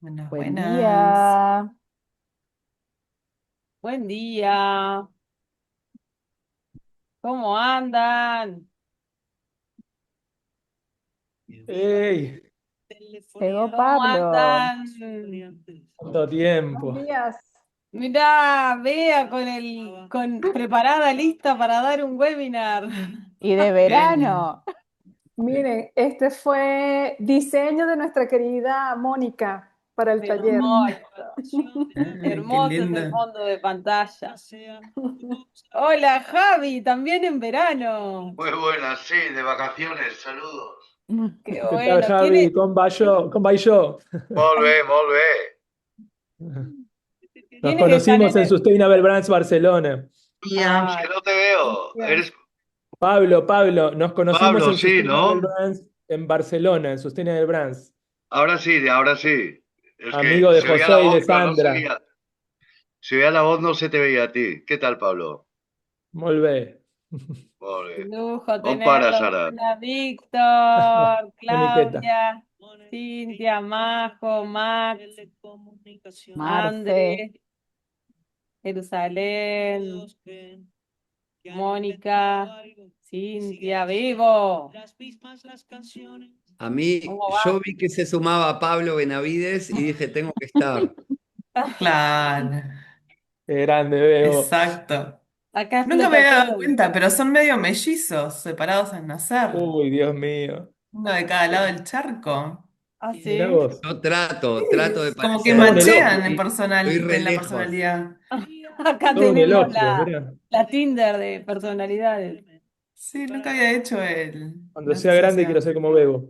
Buenas, Buen buenas. día. Buen día, ¿cómo andan? ¡Ey! Llegó ¿Cómo Pablo. andan? ¿Cuánto Buenos tiempo? días. Mirá, vea con preparada, lista para dar un webinar. Y de Genia. verano. Miren, este fue diseño de nuestra querida Mónica para el taller. Hermoso, Ay, qué hermoso es el linda. fondo de pantalla. Hola, Javi, también en verano. Muy buenas, sí, de vacaciones, saludos. Qué ¿Qué tal, bueno. Javi? ¿Cómo va yo? ¿Cómo va yo? Molt bé, molt bé. Nos ¿Quiénes están conocimos en en el... Sustainable Brands Barcelona. Es Ah, que no te veo. ya. Eres Pablo, nos conocimos Pablo, en sí, Sustainable ¿no? Brands en Barcelona, en Sustainable Brands. Ahora sí, ahora sí. Es Amigo que de se oía la José y de voz, pero no Sandra. seguía. Se oía la voz, no se te veía a ti. ¿Qué tal, Pablo? Molt bé. Molt bé. Lujo On pares tenerlos. ara? Hola, Víctor, Una miqueta. Claudia, Cintia, Majo, Max, Marce. André, Jerusalén, Mónica, Cintia, Vivo. A mí, ¿Cómo yo va? vi que se sumaba Pablo Benavides y dije, tengo que estar. Ah, Claro, qué grande, Bebo. Exacto. Acá Nunca me explota había dado todo. cuenta, pero son medio mellizos, separados al nacer. Uy, Dios mío. Uno de cada lado del charco. ¿Ah, Mirá sí? vos. Yo trato de Sí, como que Todo parecer, un pero machean elogio. en estoy re en la lejos. personalidad. Acá Todo un tenemos elogio, mirá. la Tinder de personalidades. Sí, nunca había hecho Cuando la sea grande quiero ser asociación. como Bebo.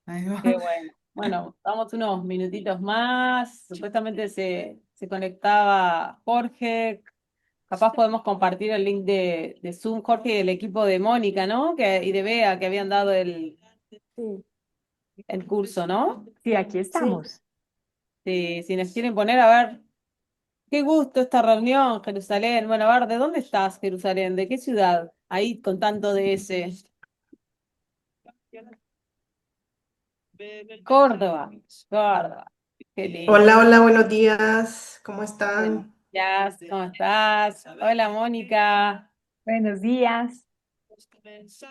Ahí va. Qué bueno. Bueno, damos unos minutitos más. Supuestamente se conectaba Jorge. Capaz podemos compartir el link de Zoom, Jorge, y del equipo de Mónica, ¿no? Y de Bea, que habían dado el curso, ¿no? Sí, aquí Sí. estamos. Sí, si nos quieren poner, a ver, qué gusto esta reunión, Jerusalén. Bueno, a ver, ¿de dónde estás, Jerusalén? ¿De qué ciudad? Ahí con tanto de ese. Córdoba, Córdoba. Qué lindo. Hola, hola, buenos días. ¿Cómo Buenos están? días, ¿cómo estás? Hola, Mónica. Buenos días.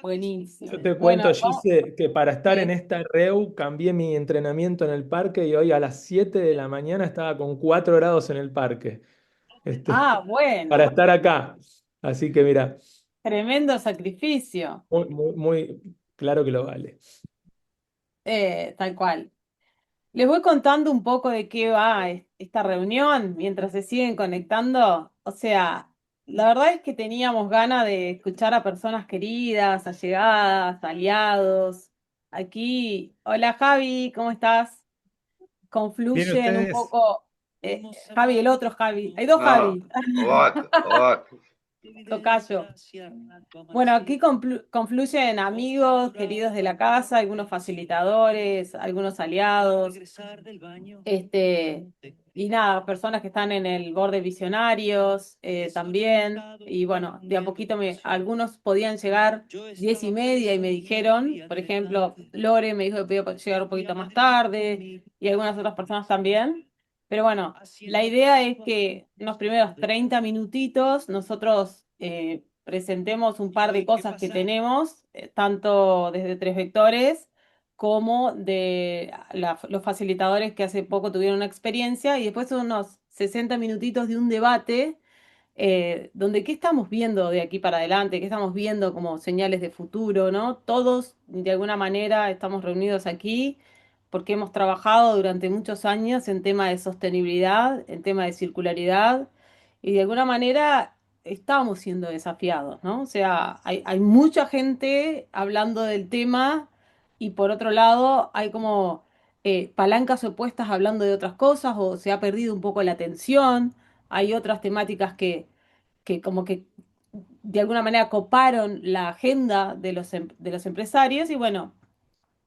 Buenísimo. Yo te cuento, Bueno, vamos. Gise, que para estar en Sí. esta REU cambié mi entrenamiento en el parque y hoy a las 7 de la mañana estaba con 4 grados en el parque, Ah, para bueno, estar acá. Así que mira, tremendo sacrificio. muy claro que lo vale. Tal cual. Les voy contando un poco de qué va esta reunión mientras se siguen conectando. O sea, la verdad es que teníamos ganas de escuchar a personas queridas, allegadas, aliados. Aquí, hola Javi, ¿cómo estás? Bien, Confluyen un ustedes. poco. Javi, el otro Javi. Hay dos Ah, Javi. oac, oac. Tocayo. Bueno, aquí confluyen amigos, queridos de la casa, algunos facilitadores, algunos aliados, y nada, personas que están en el board de visionarios también. Y bueno, de a poquito algunos podían llegar 10:30 y me dijeron, por ejemplo, Lore me dijo que podía llegar un poquito más tarde y algunas otras personas también. Pero bueno, la idea es que en los primeros 30 minutitos nosotros presentemos un par de cosas que tenemos, tanto desde Tres Vectores como de los facilitadores que hace poco tuvieron una experiencia, y después unos 60 minutitos de un debate donde qué estamos viendo de aquí para adelante, qué estamos viendo como señales de futuro, ¿no? Todos, de alguna manera, estamos reunidos aquí porque hemos trabajado durante muchos años en tema de sostenibilidad, en tema de circularidad, y de alguna manera estamos siendo desafiados, ¿no? O sea, hay mucha gente hablando del tema y por otro lado hay como palancas opuestas hablando de otras cosas o se ha perdido un poco la atención. Hay otras temáticas que como que de alguna manera coparon la agenda de los empresarios y bueno,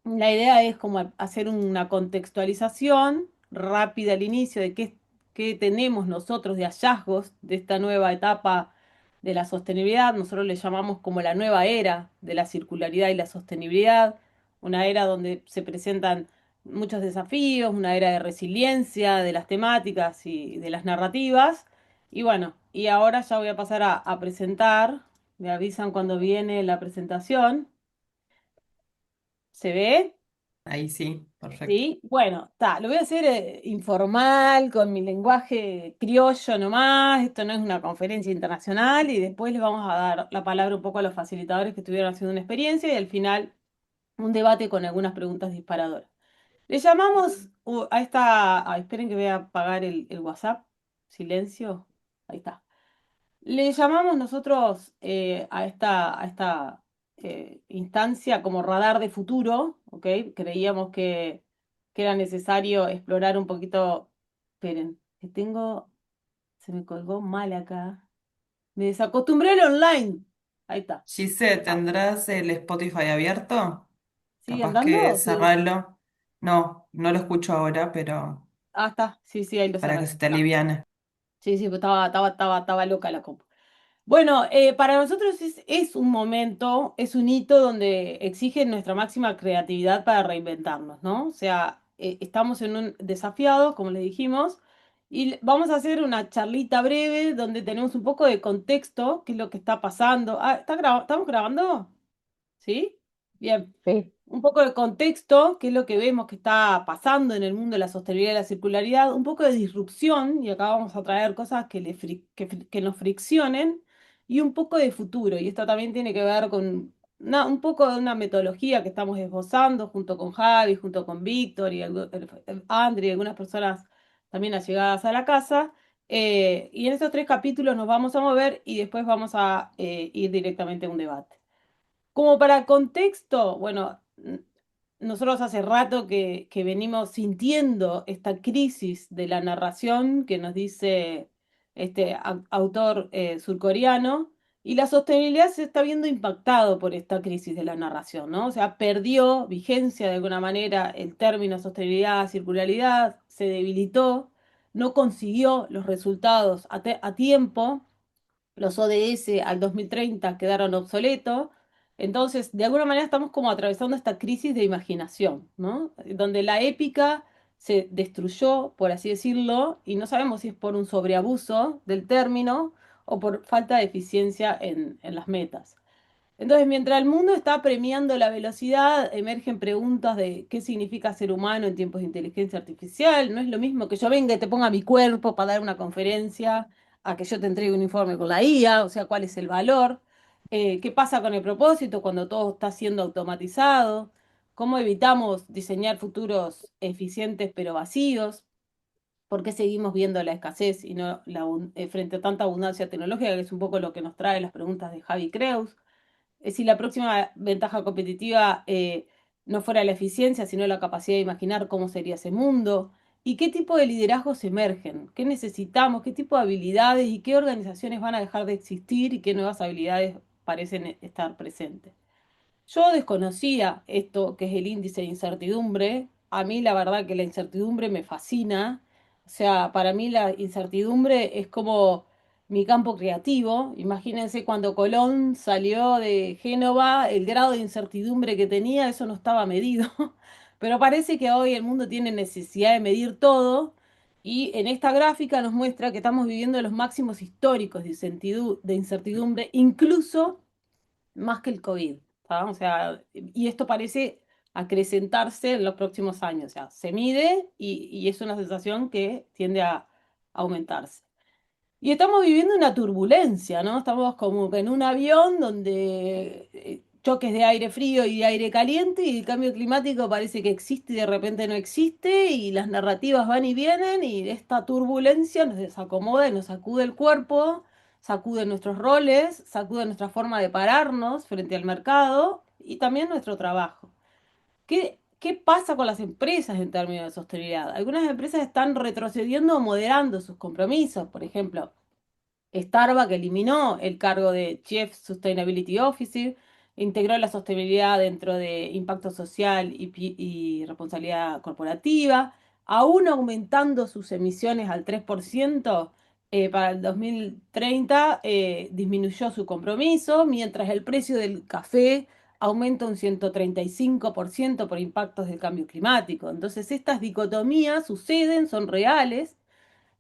la idea es como hacer una contextualización rápida al inicio de qué tenemos nosotros de hallazgos de esta nueva etapa de la sostenibilidad. Nosotros le llamamos como la nueva era de la circularidad y la sostenibilidad, una era donde se presentan muchos desafíos, una era de resiliencia de las temáticas y de las narrativas. Y bueno, y ahora ya voy a pasar a presentar. Me avisan cuando viene la presentación. ¿Se ve? Ahí sí, perfecto. Sí. Bueno, lo voy a hacer informal, con mi lenguaje criollo nomás. Esto no es una conferencia internacional y después les vamos a dar la palabra un poco a los facilitadores que estuvieron haciendo una experiencia y al final un debate con algunas preguntas disparadoras. Le llamamos a esta. Esperen que voy a apagar el WhatsApp. Silencio. Ahí está. Le llamamos nosotros a esta instancia como radar de futuro, ¿ok? Creíamos que era necesario explorar un poquito. Esperen, que tengo. Se me colgó mal acá. Me desacostumbré al online. Ahí está. Gise, Ah, ¿tendrás el Spotify abierto? ¿sigue Capaz que andando? Sí. cerrarlo. No, no lo escucho ahora, pero Ah, está. Sí, sí, ahí lo para que cerré. se te Ah, aliviane. sí, sí, pues estaba loca la compu. Bueno, para nosotros es un momento, es un hito donde exige nuestra máxima creatividad para reinventarnos, ¿no? O sea, estamos en un desafiado, como le dijimos, y vamos a hacer una charlita breve donde tenemos un poco de contexto, qué es lo que está pasando. Ah, ¿estamos grabando? ¿Sí? Bien. Sí. Un poco de contexto, qué es lo que vemos que está pasando en el mundo de la sostenibilidad y la circularidad, un poco de disrupción, y acá vamos a traer cosas que nos friccionen, y un poco de futuro. Y esto también tiene que ver con un poco de una metodología que estamos esbozando junto con Javi, junto con Víctor y Andri y algunas personas también allegadas a la casa. Y en esos tres capítulos nos vamos a mover y después vamos a ir directamente a un debate. Como para contexto, bueno, nosotros hace rato que venimos sintiendo esta crisis de la narración que nos dice este autor surcoreano, y la sostenibilidad se está viendo impactado por esta crisis de la narración, ¿no? O sea, perdió vigencia de alguna manera el término sostenibilidad, circularidad, se debilitó, no consiguió los resultados a tiempo, los ODS al 2030 quedaron obsoletos. Entonces, de alguna manera estamos como atravesando esta crisis de imaginación, ¿no? Donde la épica se destruyó, por así decirlo, y no sabemos si es por un sobreabuso del término o por falta de eficiencia en las metas. Entonces, mientras el mundo está premiando la velocidad, emergen preguntas de qué significa ser humano en tiempos de inteligencia artificial. No es lo mismo que yo venga y te ponga mi cuerpo para dar una conferencia, a que yo te entregue un informe con la IA, o sea, cuál es el valor. ¿Qué pasa con el propósito cuando todo está siendo automatizado? ¿Cómo evitamos diseñar futuros eficientes pero vacíos? ¿Por qué seguimos viendo la escasez y no frente a tanta abundancia tecnológica, que es un poco lo que nos trae las preguntas de Javi Creus? Si la próxima ventaja competitiva no fuera la eficiencia, sino la capacidad de imaginar cómo sería ese mundo, y qué tipo de liderazgos emergen, qué necesitamos, qué tipo de habilidades y qué organizaciones van a dejar de existir y qué nuevas habilidades parecen estar presentes. Yo desconocía esto que es el índice de incertidumbre. A mí la verdad que la incertidumbre me fascina. O sea, para mí la incertidumbre es como mi campo creativo. Imagínense cuando Colón salió de Génova, el grado de incertidumbre que tenía, eso no estaba medido. Pero parece que hoy el mundo tiene necesidad de medir todo. Y en esta gráfica nos muestra que estamos viviendo los máximos históricos de incertidumbre, incluso más que el COVID, ¿tá? O sea, y esto parece acrecentarse en los próximos años. O sea, se mide y es una sensación que tiende a aumentarse. Y estamos viviendo una turbulencia, ¿no? Estamos como que en un avión donde choques de aire frío y de aire caliente, y el cambio climático parece que existe y de repente no existe, y las narrativas van y vienen, y esta turbulencia nos desacomoda y nos sacude el cuerpo, sacude nuestros roles, sacude nuestra forma de pararnos frente al mercado y también nuestro trabajo. ¿Qué pasa con las empresas en términos de sostenibilidad? Algunas empresas están retrocediendo o moderando sus compromisos. Por ejemplo, Starbucks eliminó el cargo de Chief Sustainability Officer, integró la sostenibilidad dentro de impacto social y responsabilidad corporativa, aún aumentando sus emisiones al 3% para el 2030, disminuyó su compromiso, mientras el precio del café aumenta un 135% por impactos del cambio climático. Entonces, estas dicotomías suceden, son reales.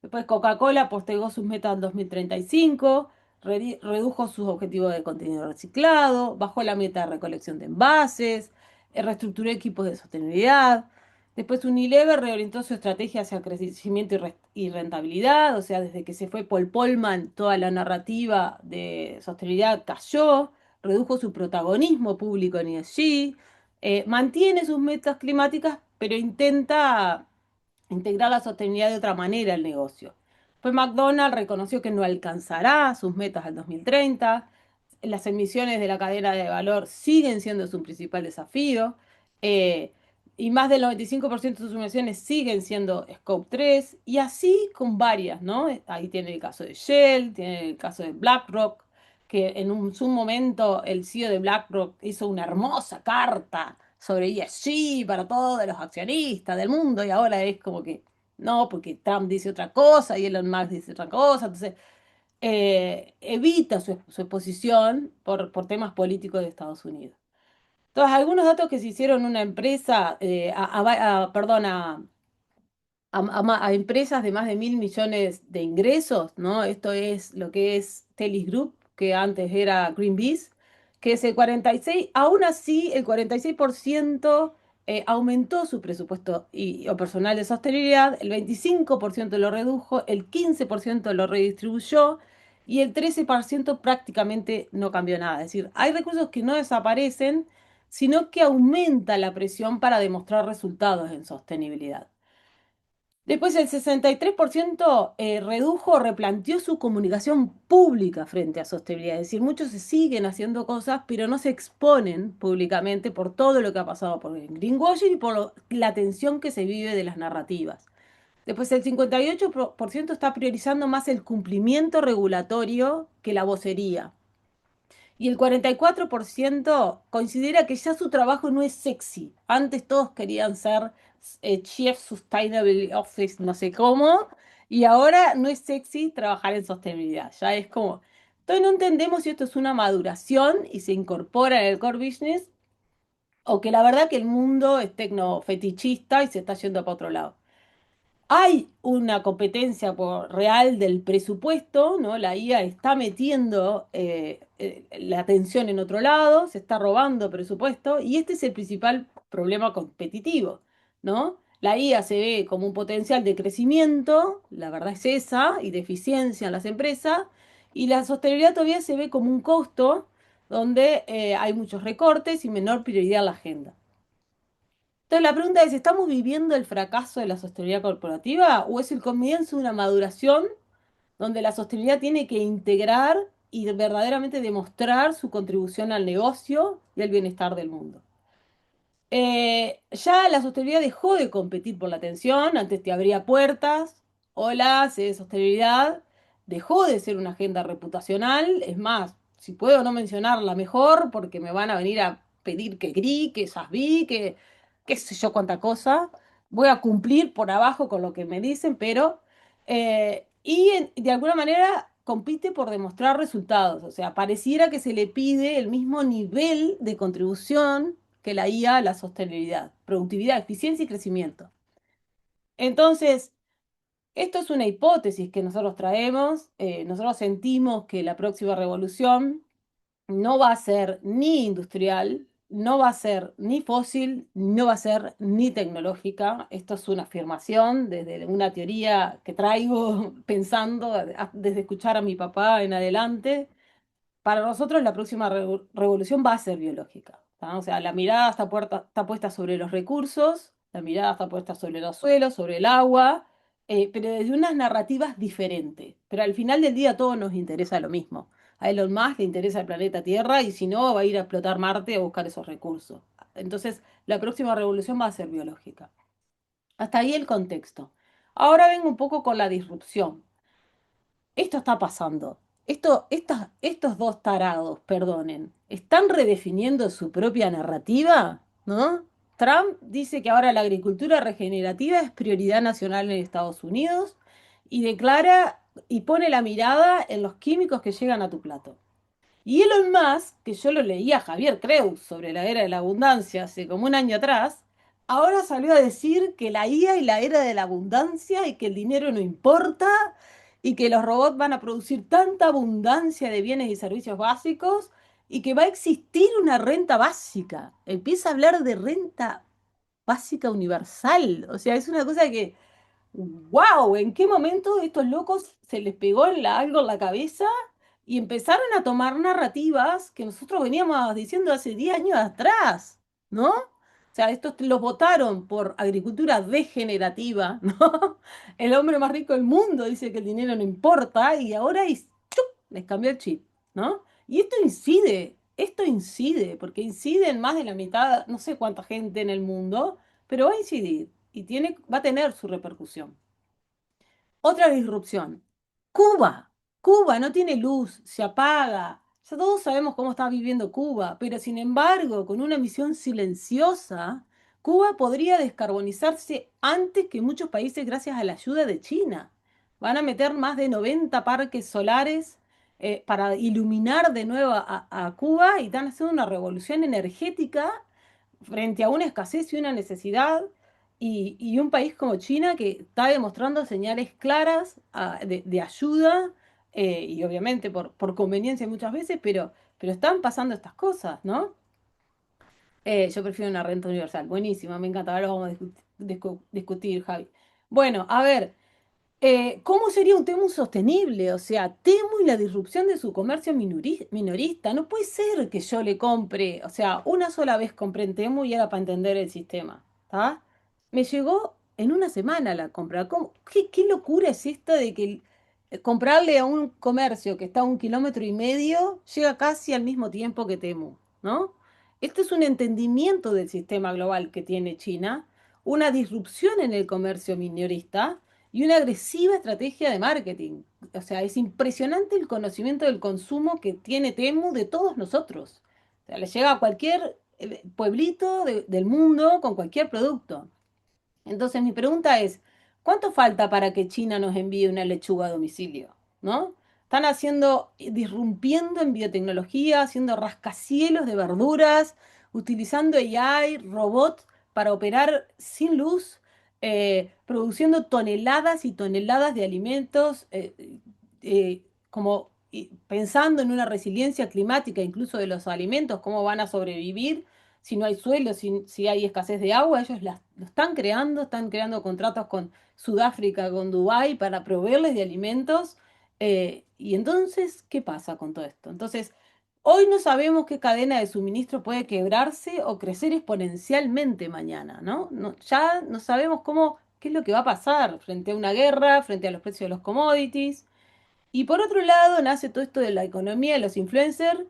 Después Coca-Cola postergó sus metas al 2035, redujo sus objetivos de contenido reciclado, bajó la meta de recolección de envases, reestructuró equipos de sostenibilidad. Después Unilever reorientó su estrategia hacia crecimiento y rentabilidad, o sea, desde que se fue Paul Polman, toda la narrativa de sostenibilidad cayó, redujo su protagonismo público en ESG, mantiene sus metas climáticas, pero intenta integrar la sostenibilidad de otra manera al negocio. Pues McDonald's reconoció que no alcanzará sus metas al 2030, las emisiones de la cadena de valor siguen siendo su principal desafío, eh, y más del 95% de sus emisiones siguen siendo Scope 3, y así con varias, ¿no? Ahí tiene el caso de Shell, tiene el caso de BlackRock, que en su momento el CEO de BlackRock hizo una hermosa carta sobre ESG para todos los accionistas del mundo y ahora es como que no, porque Trump dice otra cosa y Elon Musk dice otra cosa, entonces evita su exposición por temas políticos de Estados Unidos. Entonces, algunos datos que se hicieron en una empresa, perdón, a empresas de más de 1.000 millones de ingresos, ¿no? Esto es lo que es Telis Group, que antes era Greenpeace, que es el 46, aún así el 46% aumentó su presupuesto o personal de sostenibilidad, el 25% lo redujo, el 15% lo redistribuyó y el 13% prácticamente no cambió nada. Es decir, hay recursos que no desaparecen, sino que aumenta la presión para demostrar resultados en sostenibilidad. Después el 63% redujo o replanteó su comunicación pública frente a sostenibilidad. Es decir, muchos se siguen haciendo cosas, pero no se exponen públicamente por todo lo que ha pasado por el greenwashing y por la tensión que se vive de las narrativas. Después el 58% está priorizando más el cumplimiento regulatorio que la vocería. Y el 44% considera que ya su trabajo no es sexy. Antes todos querían ser Chief Sustainability Office, no sé cómo, y ahora no es sexy trabajar en sostenibilidad. Ya es como, entonces no entendemos si esto es una maduración y se incorpora en el core business o que la verdad que el mundo es tecnofetichista y se está yendo para otro lado. Hay una competencia real del presupuesto, ¿no? La IA está metiendo la atención en otro lado, se está robando presupuesto y este es el principal problema competitivo, ¿no? La IA se ve como un potencial de crecimiento, la verdad es esa, y de eficiencia en las empresas, y la sostenibilidad todavía se ve como un costo donde hay muchos recortes y menor prioridad en la agenda. Entonces la pregunta es, ¿estamos viviendo el fracaso de la sostenibilidad corporativa o es el comienzo de una maduración donde la sostenibilidad tiene que integrar y verdaderamente demostrar su contribución al negocio y al bienestar del mundo? Ya la sostenibilidad dejó de competir por la atención, antes te abría puertas, hola, sé de sostenibilidad, dejó de ser una agenda reputacional, es más, si puedo no mencionarla mejor, porque me van a venir a pedir que GRI, que SASB, que qué sé yo cuánta cosa, voy a cumplir por abajo con lo que me dicen, pero de alguna manera compite por demostrar resultados, o sea, pareciera que se le pide el mismo nivel de contribución que la IA a la sostenibilidad, productividad, eficiencia y crecimiento. Entonces, esto es una hipótesis que nosotros traemos, nosotros sentimos que la próxima revolución no va a ser ni industrial, no va a ser ni fósil, no va a ser ni tecnológica. Esto es una afirmación desde una teoría que traigo pensando desde escuchar a mi papá en adelante. Para nosotros la próxima revolución va a ser biológica, ¿tá? O sea, la mirada está puesta sobre los recursos, la mirada está puesta sobre los suelos, sobre el agua, pero desde unas narrativas diferentes. Pero al final del día a todos nos interesa lo mismo. A Elon Musk le interesa el planeta Tierra y si no va a ir a explotar Marte a buscar esos recursos. Entonces, la próxima revolución va a ser biológica. Hasta ahí el contexto. Ahora vengo un poco con la disrupción. Esto está pasando. Estos dos tarados, perdonen, están redefiniendo su propia narrativa, ¿no? Trump dice que ahora la agricultura regenerativa es prioridad nacional en Estados Unidos y declara y pone la mirada en los químicos que llegan a tu plato. Y Elon Musk, que yo lo leía a Javier Creus sobre la era de la abundancia hace como un año atrás, ahora salió a decir que la IA y la era de la abundancia y que el dinero no importa y que los robots van a producir tanta abundancia de bienes y servicios básicos y que va a existir una renta básica. Empieza a hablar de renta básica universal. O sea, es una cosa que, wow, ¿en qué momento estos locos se les pegó algo en la cabeza y empezaron a tomar narrativas que nosotros veníamos diciendo hace 10 años atrás, ¿no? O sea, estos los votaron por agricultura degenerativa, ¿no? El hombre más rico del mundo dice que el dinero no importa y ahora ¡chup! Les cambió el chip, ¿no? Y esto incide, porque incide en más de la mitad, no sé cuánta gente en el mundo, pero va a incidir y va a tener su repercusión. Otra disrupción. Cuba. Cuba no tiene luz, se apaga. Ya todos sabemos cómo está viviendo Cuba, pero sin embargo, con una misión silenciosa, Cuba podría descarbonizarse antes que muchos países gracias a la ayuda de China. Van a meter más de 90 parques solares para iluminar de nuevo a Cuba y están haciendo una revolución energética frente a una escasez y una necesidad, y un país como China que está demostrando señales claras de ayuda, y obviamente por conveniencia muchas veces, pero están pasando estas cosas, ¿no? Yo prefiero una renta universal. Buenísima, me encanta. Ahora lo vamos a discutir, Javi. Bueno, a ver. ¿Cómo sería un Temu sostenible? O sea, Temu y la disrupción de su comercio minorista. No puede ser que yo le compre, o sea, una sola vez compré en Temu y era para entender el sistema, ¿está? Me llegó en una semana la compra. ¿Qué locura es esta de que comprarle a un comercio que está a 1,5 kilómetros llega casi al mismo tiempo que Temu, ¿no? Este es un entendimiento del sistema global que tiene China, una disrupción en el comercio minorista y una agresiva estrategia de marketing. O sea, es impresionante el conocimiento del consumo que tiene Temu de todos nosotros. O sea, le llega a cualquier pueblito del mundo con cualquier producto. Entonces, mi pregunta es, ¿cuánto falta para que China nos envíe una lechuga a domicilio? ¿No? Están disrumpiendo en biotecnología, haciendo rascacielos de verduras, utilizando AI, robots para operar sin luz, produciendo toneladas y toneladas de alimentos, pensando en una resiliencia climática, incluso de los alimentos, cómo van a sobrevivir si no hay suelo, si hay escasez de agua. Ellos lo están creando contratos con Sudáfrica, con Dubái, para proveerles de alimentos. Y entonces, ¿qué pasa con todo esto? Entonces, hoy no sabemos qué cadena de suministro puede quebrarse o crecer exponencialmente mañana, ¿no? Ya no sabemos qué es lo que va a pasar frente a una guerra, frente a los precios de los commodities. Y por otro lado, nace todo esto de la economía de los influencers,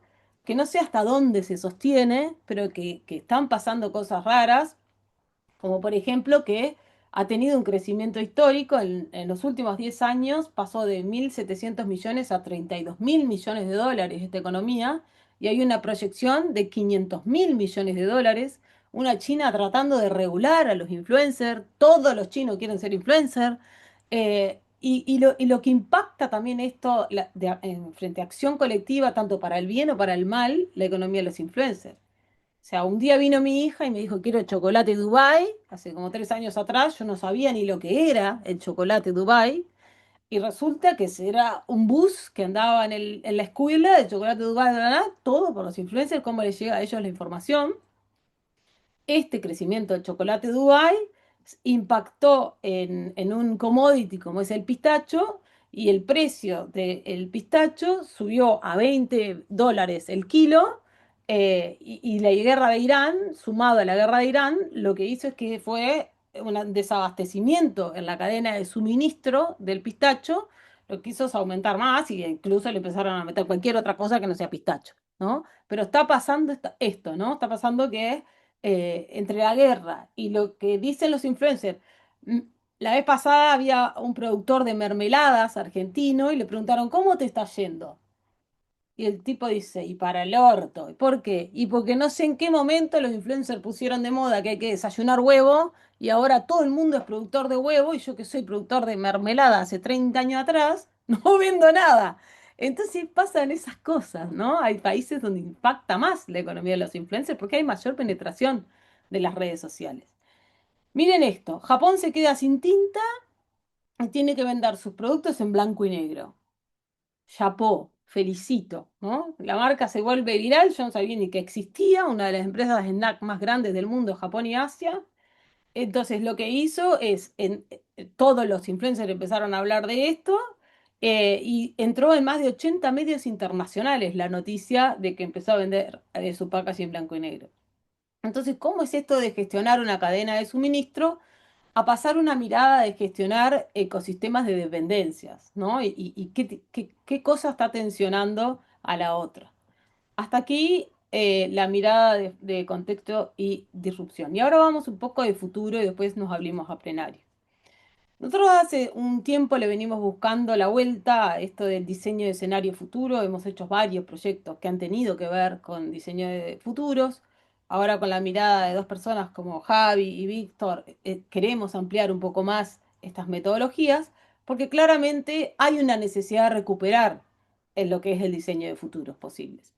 que no sé hasta dónde se sostiene, pero que están pasando cosas raras, como por ejemplo que ha tenido un crecimiento histórico en los últimos 10 años, pasó de 1.700 millones a 32.000 millones de dólares esta economía, y hay una proyección de 500.000 millones de dólares, una China tratando de regular a los influencers, todos los chinos quieren ser influencers, y lo que impacta también esto frente a acción colectiva, tanto para el bien o para el mal, la economía de los influencers. O sea, un día vino mi hija y me dijo, quiero chocolate Dubai. Hace como 3 años atrás yo no sabía ni lo que era el chocolate Dubai. Y resulta que era un bus que andaba en la escuela de chocolate Dubai, todo por los influencers, cómo les llega a ellos la información. Este crecimiento del chocolate Dubai impactó en un commodity como es el pistacho, y el precio del pistacho subió a $20 el kilo, y la guerra de Irán, sumado a la guerra de Irán, lo que hizo es que fue un desabastecimiento en la cadena de suministro del pistacho, lo que hizo es aumentar más, y incluso le empezaron a meter cualquier otra cosa que no sea pistacho, ¿no? Pero está pasando esto, ¿no? Está pasando que entre la guerra y lo que dicen los influencers. La vez pasada había un productor de mermeladas argentino y le preguntaron, ¿cómo te está yendo? Y el tipo dice, y para el orto. ¿Y por qué? Y porque no sé en qué momento los influencers pusieron de moda que hay que desayunar huevo y ahora todo el mundo es productor de huevo y yo que soy productor de mermelada hace 30 años atrás, no vendo nada. Entonces pasan esas cosas, ¿no? Hay países donde impacta más la economía de los influencers porque hay mayor penetración de las redes sociales. Miren esto, Japón se queda sin tinta y tiene que vender sus productos en blanco y negro. Chapó, felicito, ¿no? La marca se vuelve viral, yo no sabía ni que existía, una de las empresas de snack más grandes del mundo, Japón y Asia. Entonces lo que hizo es, todos los influencers empezaron a hablar de esto y entró en más de 80 medios internacionales la noticia de que empezó a vender su packaging en blanco y negro. Entonces, ¿cómo es esto de gestionar una cadena de suministro a pasar una mirada de gestionar ecosistemas de dependencias, ¿no? Y qué cosa está tensionando a la otra. Hasta aquí la mirada de contexto y disrupción. Y ahora vamos un poco de futuro y después nos abrimos a plenario. Nosotros hace un tiempo le venimos buscando la vuelta a esto del diseño de escenario futuro. Hemos hecho varios proyectos que han tenido que ver con diseño de futuros. Ahora con la mirada de dos personas como Javi y Víctor, queremos ampliar un poco más estas metodologías porque claramente hay una necesidad de recuperar en lo que es el diseño de futuros posibles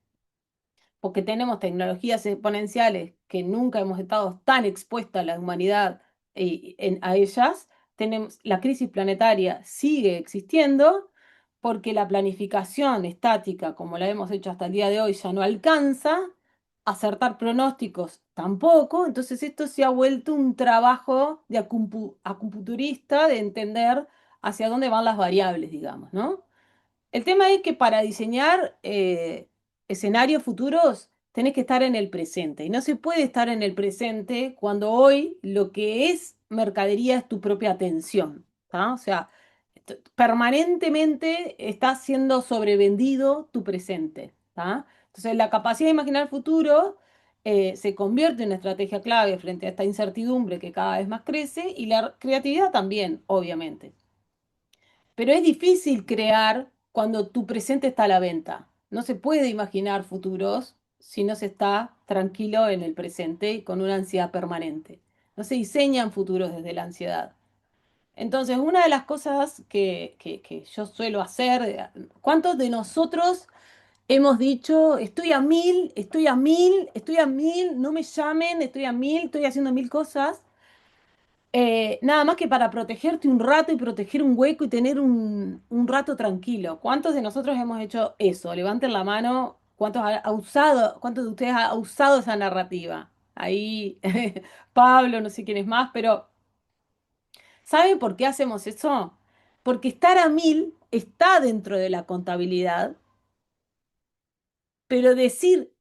porque tenemos tecnologías exponenciales que nunca hemos estado tan expuestas a la humanidad a ellas, tenemos, la crisis planetaria sigue existiendo porque la planificación estática, como la hemos hecho hasta el día de hoy, ya no alcanza, acertar pronósticos tampoco, entonces esto se ha vuelto un trabajo de acupunturista de entender hacia dónde van las variables, digamos, ¿no? El tema es que para diseñar escenarios futuros tenés que estar en el presente y no se puede estar en el presente cuando hoy lo que es mercadería es tu propia atención, ¿tá? O sea, permanentemente está siendo sobrevendido tu presente, ¿tá? Entonces la capacidad de imaginar el futuro se convierte en una estrategia clave frente a esta incertidumbre que cada vez más crece y la creatividad también, obviamente. Pero es difícil crear cuando tu presente está a la venta. No se puede imaginar futuros si no se está tranquilo en el presente y con una ansiedad permanente. No se diseñan futuros desde la ansiedad. Entonces, una de las cosas que yo suelo hacer, ¿cuántos de nosotros hemos dicho, estoy a mil, estoy a mil, estoy a mil, no me llamen, estoy a mil, estoy haciendo mil cosas? Nada más que para protegerte un rato y proteger un hueco y tener un rato tranquilo. ¿Cuántos de nosotros hemos hecho eso? Levanten la mano. ¿Cuántos de ustedes ha usado esa narrativa? Ahí, Pablo, no sé quién es más, pero ¿saben por qué hacemos eso? Porque estar a mil está dentro de la contabilidad, pero decir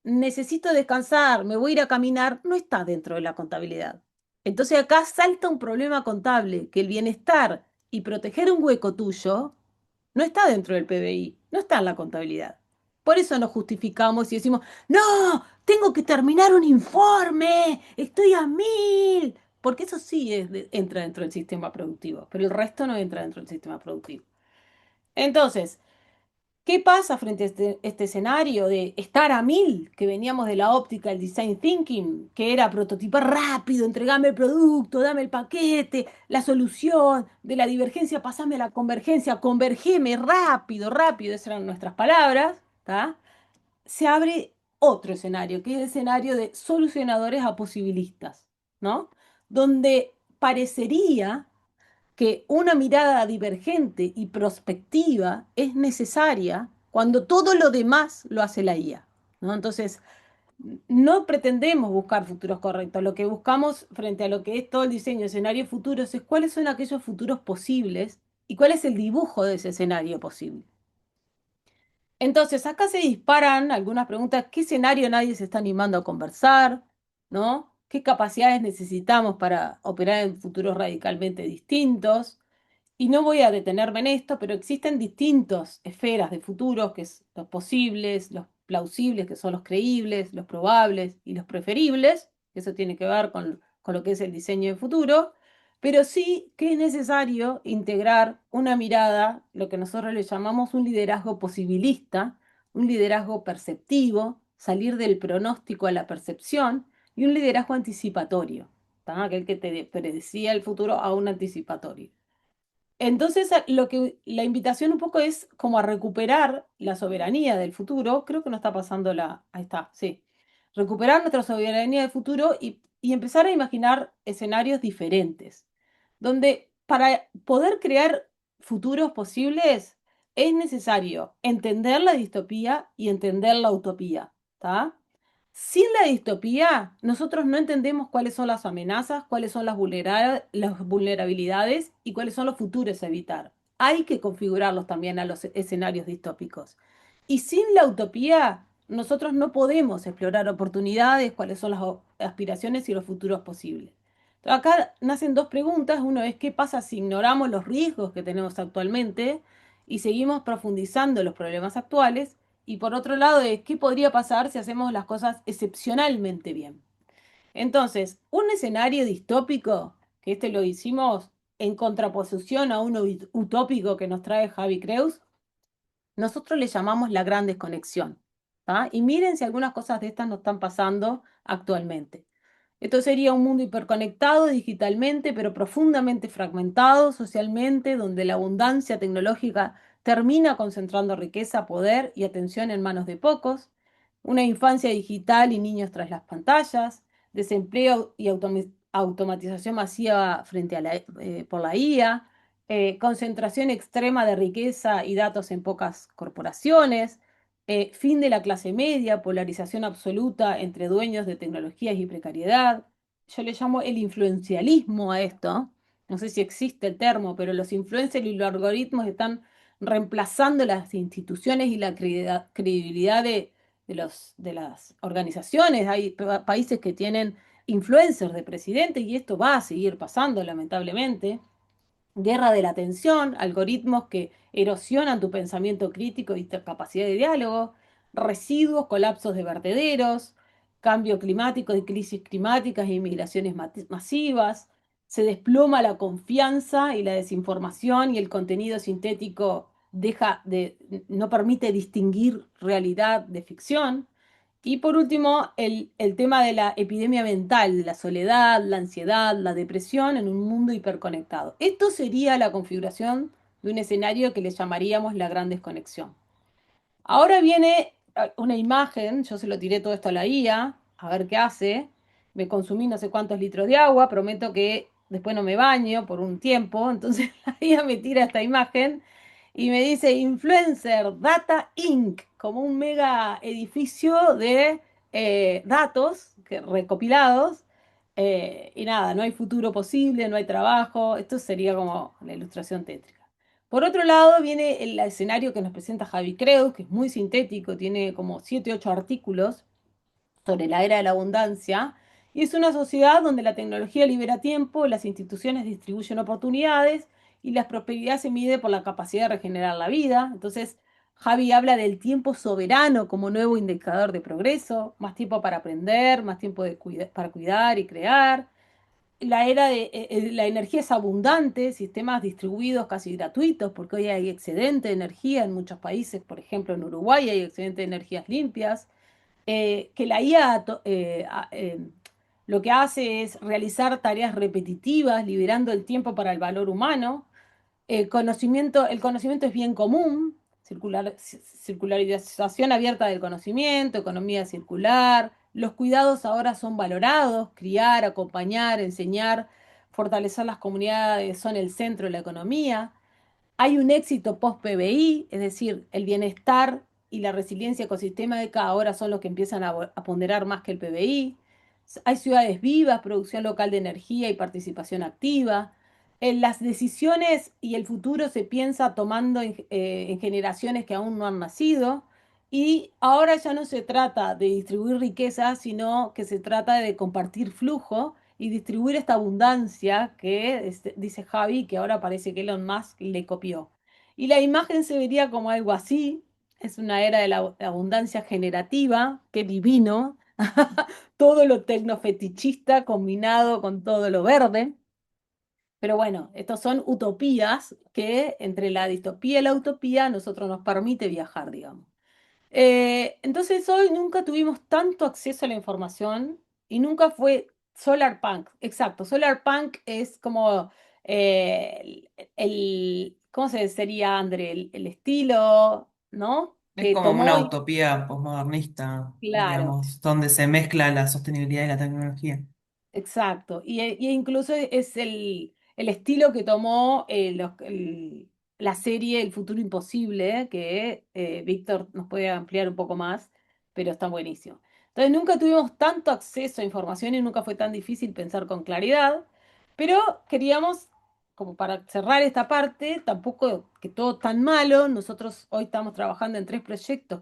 necesito descansar, me voy a ir a caminar, no está dentro de la contabilidad. Entonces acá salta un problema contable, que el bienestar y proteger un hueco tuyo no está dentro del PBI, no está en la contabilidad. Por eso nos justificamos y decimos, no, tengo que terminar un informe, estoy a mil, porque eso sí entra dentro del sistema productivo, pero el resto no entra dentro del sistema productivo. Entonces, ¿qué pasa frente a este escenario de estar a mil, que veníamos de la óptica del design thinking, que era prototipar rápido, entregame el producto, dame el paquete, la solución, de la divergencia pasame a la convergencia, convergeme rápido, rápido, esas eran nuestras palabras, ¿tá? Se abre otro escenario, que es el escenario de solucionadores a posibilistas, ¿no? Donde parecería que una mirada divergente y prospectiva es necesaria cuando todo lo demás lo hace la IA, ¿no? Entonces, no pretendemos buscar futuros correctos, lo que buscamos frente a lo que es todo el diseño de escenarios futuros es cuáles son aquellos futuros posibles y cuál es el dibujo de ese escenario posible. Entonces, acá se disparan algunas preguntas, ¿qué escenario nadie se está animando a conversar? ¿No? ¿Qué capacidades necesitamos para operar en futuros radicalmente distintos? Y no voy a detenerme en esto, pero existen distintas esferas de futuros, que es los posibles, los plausibles, que son los creíbles, los probables y los preferibles, que eso tiene que ver con lo que es el diseño de futuro, pero sí que es necesario integrar una mirada, lo que nosotros le llamamos un liderazgo posibilista, un liderazgo perceptivo, salir del pronóstico a la percepción, y un liderazgo anticipatorio, ¿tá? Aquel que te predecía el futuro a un anticipatorio. Entonces, la invitación un poco es como a recuperar la soberanía del futuro. Creo que no está pasando la. Ahí está, sí. Recuperar nuestra soberanía del futuro y empezar a imaginar escenarios diferentes, donde para poder crear futuros posibles es necesario entender la distopía y entender la utopía, ¿está? Sin la distopía, nosotros no entendemos cuáles son las amenazas, cuáles son las vulnerabilidades y cuáles son los futuros a evitar. Hay que configurarlos también a los escenarios distópicos. Y sin la utopía, nosotros no podemos explorar oportunidades, cuáles son las aspiraciones y los futuros posibles. Acá nacen dos preguntas. Uno es qué pasa si ignoramos los riesgos que tenemos actualmente y seguimos profundizando los problemas actuales. Y por otro lado, es qué podría pasar si hacemos las cosas excepcionalmente bien. Entonces, un escenario distópico, que este lo hicimos en contraposición a uno utópico que nos trae Javi Creus, nosotros le llamamos la gran desconexión. ¿Tá? Y miren si algunas cosas de estas nos están pasando actualmente. Esto sería un mundo hiperconectado digitalmente, pero profundamente fragmentado socialmente, donde la abundancia tecnológica termina concentrando riqueza, poder y atención en manos de pocos, una infancia digital y niños tras las pantallas, desempleo y automatización masiva frente a por la IA, concentración extrema de riqueza y datos en pocas corporaciones, fin de la clase media, polarización absoluta entre dueños de tecnologías y precariedad. Yo le llamo el influencialismo a esto. No sé si existe el termo, pero los influencers y los algoritmos están reemplazando las instituciones y la credibilidad de las organizaciones. Hay países que tienen influencers de presidente y esto va a seguir pasando, lamentablemente. Guerra de la atención, algoritmos que erosionan tu pensamiento crítico y tu capacidad de diálogo, residuos, colapsos de vertederos, cambio climático y crisis climáticas e inmigraciones masivas, se desploma la confianza y la desinformación y el contenido sintético no permite distinguir realidad de ficción. Y por último, el tema de la epidemia mental, la soledad, la ansiedad, la depresión en un mundo hiperconectado. Esto sería la configuración de un escenario que le llamaríamos la gran desconexión. Ahora viene una imagen, yo se lo tiré todo esto a la IA, a ver qué hace. Me consumí no sé cuántos litros de agua, prometo que después no me baño por un tiempo, entonces la IA me tira esta imagen y me dice Influencer Data Inc., como un mega edificio de datos recopilados. Y nada, no hay futuro posible, no hay trabajo. Esto sería como la ilustración tétrica. Por otro lado, viene el escenario que nos presenta Javi Creus, que es muy sintético, tiene como 7, 8 artículos sobre la era de la abundancia, y es una sociedad donde la tecnología libera tiempo, las instituciones distribuyen oportunidades y la prosperidad se mide por la capacidad de regenerar la vida. Entonces, Javi habla del tiempo soberano como nuevo indicador de progreso, más tiempo para aprender, más tiempo para cuidar y crear. La era de la energía es abundante, sistemas distribuidos casi gratuitos, porque hoy hay excedente de energía en muchos países, por ejemplo en Uruguay hay excedente de energías limpias, que la IA lo que hace es realizar tareas repetitivas, liberando el tiempo para el valor humano. El conocimiento es bien común, circularización abierta del conocimiento, economía circular. Los cuidados ahora son valorados, criar, acompañar, enseñar, fortalecer las comunidades son el centro de la economía. Hay un éxito post-PBI, es decir, el bienestar y la resiliencia ecosistémica ahora son los que empiezan a ponderar más que el PBI. Hay ciudades vivas, producción local de energía y participación activa. En las decisiones y el futuro se piensa tomando en generaciones que aún no han nacido. Y ahora ya no se trata de distribuir riqueza, sino que se trata de compartir flujo y distribuir esta abundancia que dice Javi, que ahora parece que Elon Musk le copió. Y la imagen se vería como algo así. Es una era de la abundancia generativa, qué divino. Todo lo tecnofetichista combinado con todo lo verde. Pero bueno, estos son utopías que entre la distopía y la utopía nosotros nos permite viajar, digamos. Entonces hoy nunca tuvimos tanto acceso a la información y nunca fue Solar Punk. Exacto, Solar Punk es como ¿cómo se sería, André? El estilo, ¿no? Es Que como una tomó, utopía posmodernista, claro. digamos, donde se mezcla la sostenibilidad y la tecnología. Exacto, y incluso es el estilo que tomó la serie El Futuro Imposible, que Víctor nos puede ampliar un poco más, pero está buenísimo. Entonces nunca tuvimos tanto acceso a información y nunca fue tan difícil pensar con claridad, pero queríamos, como para cerrar esta parte, tampoco que todo tan malo. Nosotros hoy estamos trabajando en tres proyectos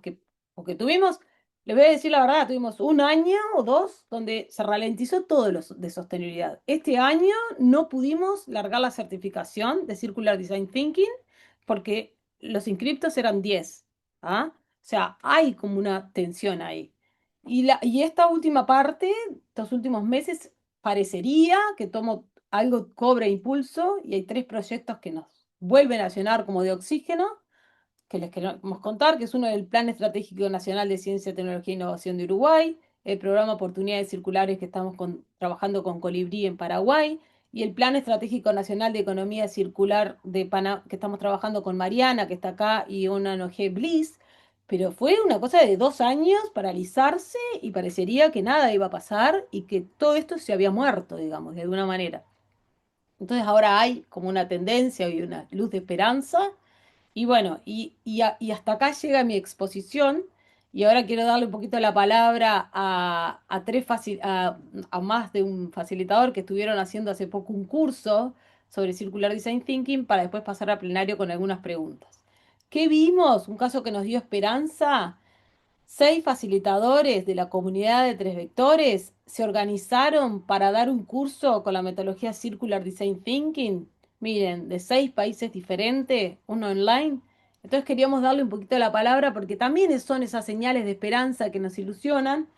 porque tuvimos. Les voy a decir la verdad, tuvimos un año o dos donde se ralentizó todo lo de sostenibilidad. Este año no pudimos largar la certificación de Circular Design Thinking porque los inscriptos eran 10. ¿Ah? O sea, hay como una tensión ahí. Y esta última parte, estos últimos meses, parecería que algo cobra impulso y hay tres proyectos que nos vuelven a llenar como de oxígeno que les queremos contar, que es uno del Plan Estratégico Nacional de Ciencia, Tecnología e Innovación de Uruguay, el programa Oportunidades Circulares que estamos trabajando con Colibrí en Paraguay, y el Plan Estratégico Nacional de Economía Circular de Panamá, que estamos trabajando con Mariana, que está acá, y una ONG Bliss. Pero fue una cosa de 2 años paralizarse y parecería que nada iba a pasar y que todo esto se había muerto, digamos, de alguna manera. Entonces ahora hay como una tendencia y una luz de esperanza y bueno, y hasta acá llega mi exposición y ahora quiero darle un poquito la palabra a más de un facilitador que estuvieron haciendo hace poco un curso sobre Circular Design Thinking para después pasar a plenario con algunas preguntas. ¿Qué vimos? Un caso que nos dio esperanza. 6 facilitadores de la comunidad de Tres Vectores se organizaron para dar un curso con la metodología Circular Design Thinking. Miren, de 6 países diferentes, uno online. Entonces queríamos darle un poquito la palabra porque también son esas señales de esperanza que nos ilusionan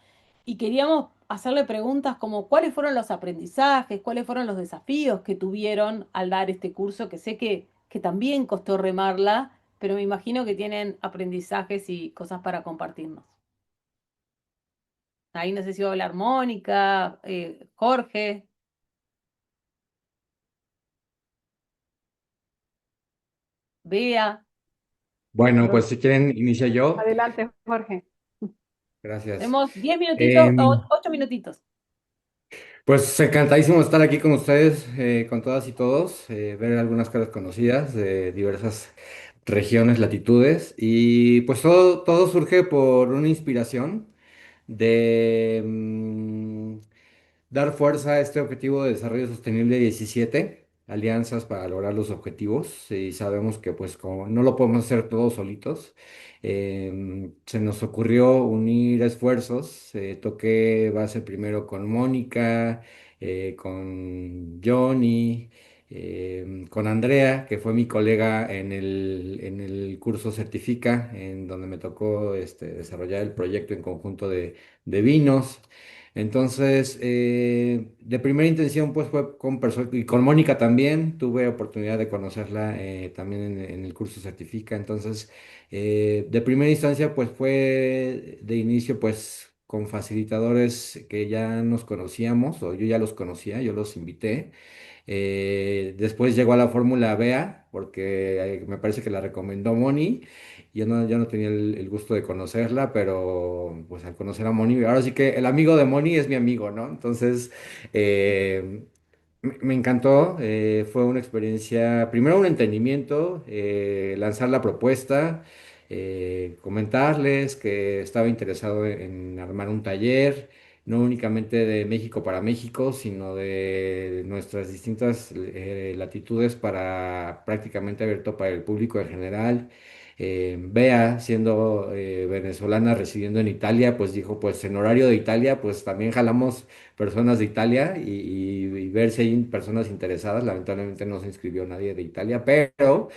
y queríamos hacerle preguntas como cuáles fueron los aprendizajes, cuáles fueron los desafíos que tuvieron al dar este curso, que sé que también costó remarla, pero me imagino que tienen aprendizajes y cosas para compartirnos. Ahí no sé si va a hablar Mónica, Jorge, Bea. Bueno, pues si quieren, inicio yo. Adelante, Jorge. Gracias. Tenemos 10 minutitos o Em, 8 minutitos. pues encantadísimo de estar aquí con ustedes, con todas y todos, ver algunas caras conocidas de diversas regiones, latitudes. Y pues todo surge por una inspiración de dar fuerza a este objetivo de desarrollo sostenible 17 alianzas para lograr los objetivos. Y sabemos que pues como no lo podemos hacer todos solitos, se nos ocurrió unir esfuerzos. Toqué base primero con Mónica, con Johnny. Con Andrea, que fue mi colega en el curso Certifica, en donde me tocó desarrollar el proyecto en conjunto de vinos. Entonces, de primera intención, pues fue con personas, y con Mónica también, tuve oportunidad de conocerla también en el curso Certifica. Entonces, de primera instancia, pues fue de inicio, pues con facilitadores que ya nos conocíamos, o yo ya los conocía, yo los invité. Después llegó a la fórmula BEA, porque me parece que la recomendó Moni. Yo no tenía el gusto de conocerla, pero pues al conocer a Moni, ahora sí que el amigo de Moni es mi amigo, ¿no? Entonces, me encantó. Fue una experiencia, primero un entendimiento, lanzar la propuesta, comentarles que estaba interesado en armar un taller no únicamente de México para México, sino de nuestras distintas latitudes para prácticamente abierto para el público en general. Bea, siendo venezolana, residiendo en Italia, pues dijo, pues en horario de Italia, pues también jalamos personas de Italia y ver si hay personas interesadas. Lamentablemente no se inscribió nadie de Italia, pero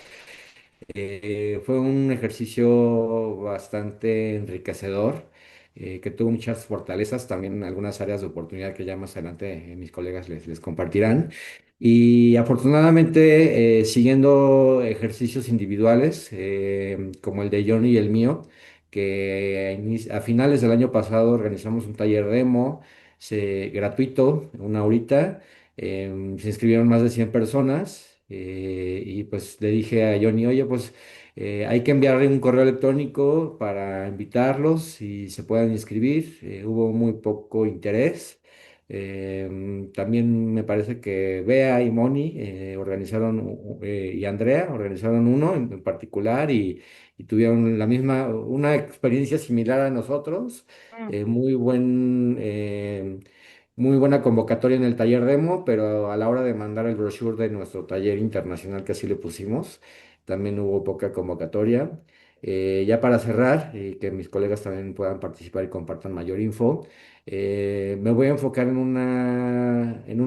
fue un ejercicio bastante enriquecedor, que tuvo muchas fortalezas, también algunas áreas de oportunidad que ya más adelante mis colegas les compartirán. Y afortunadamente, siguiendo ejercicios individuales, como el de Johnny y el mío, que a finales del año pasado organizamos un taller demo gratuito, una horita, Se inscribieron más de 100 personas y pues le dije a Johnny, oye, pues hay que enviarle un correo electrónico para invitarlos y se puedan inscribir. Hubo muy poco interés. También me parece que Bea y Moni y Andrea organizaron uno en particular y tuvieron una experiencia similar a nosotros. Muy muy buena convocatoria en el taller demo, pero a la hora de mandar el brochure de nuestro taller internacional, que así le pusimos, también hubo poca convocatoria. Ya para cerrar, y que mis colegas también puedan participar y compartan mayor info, me voy a enfocar en un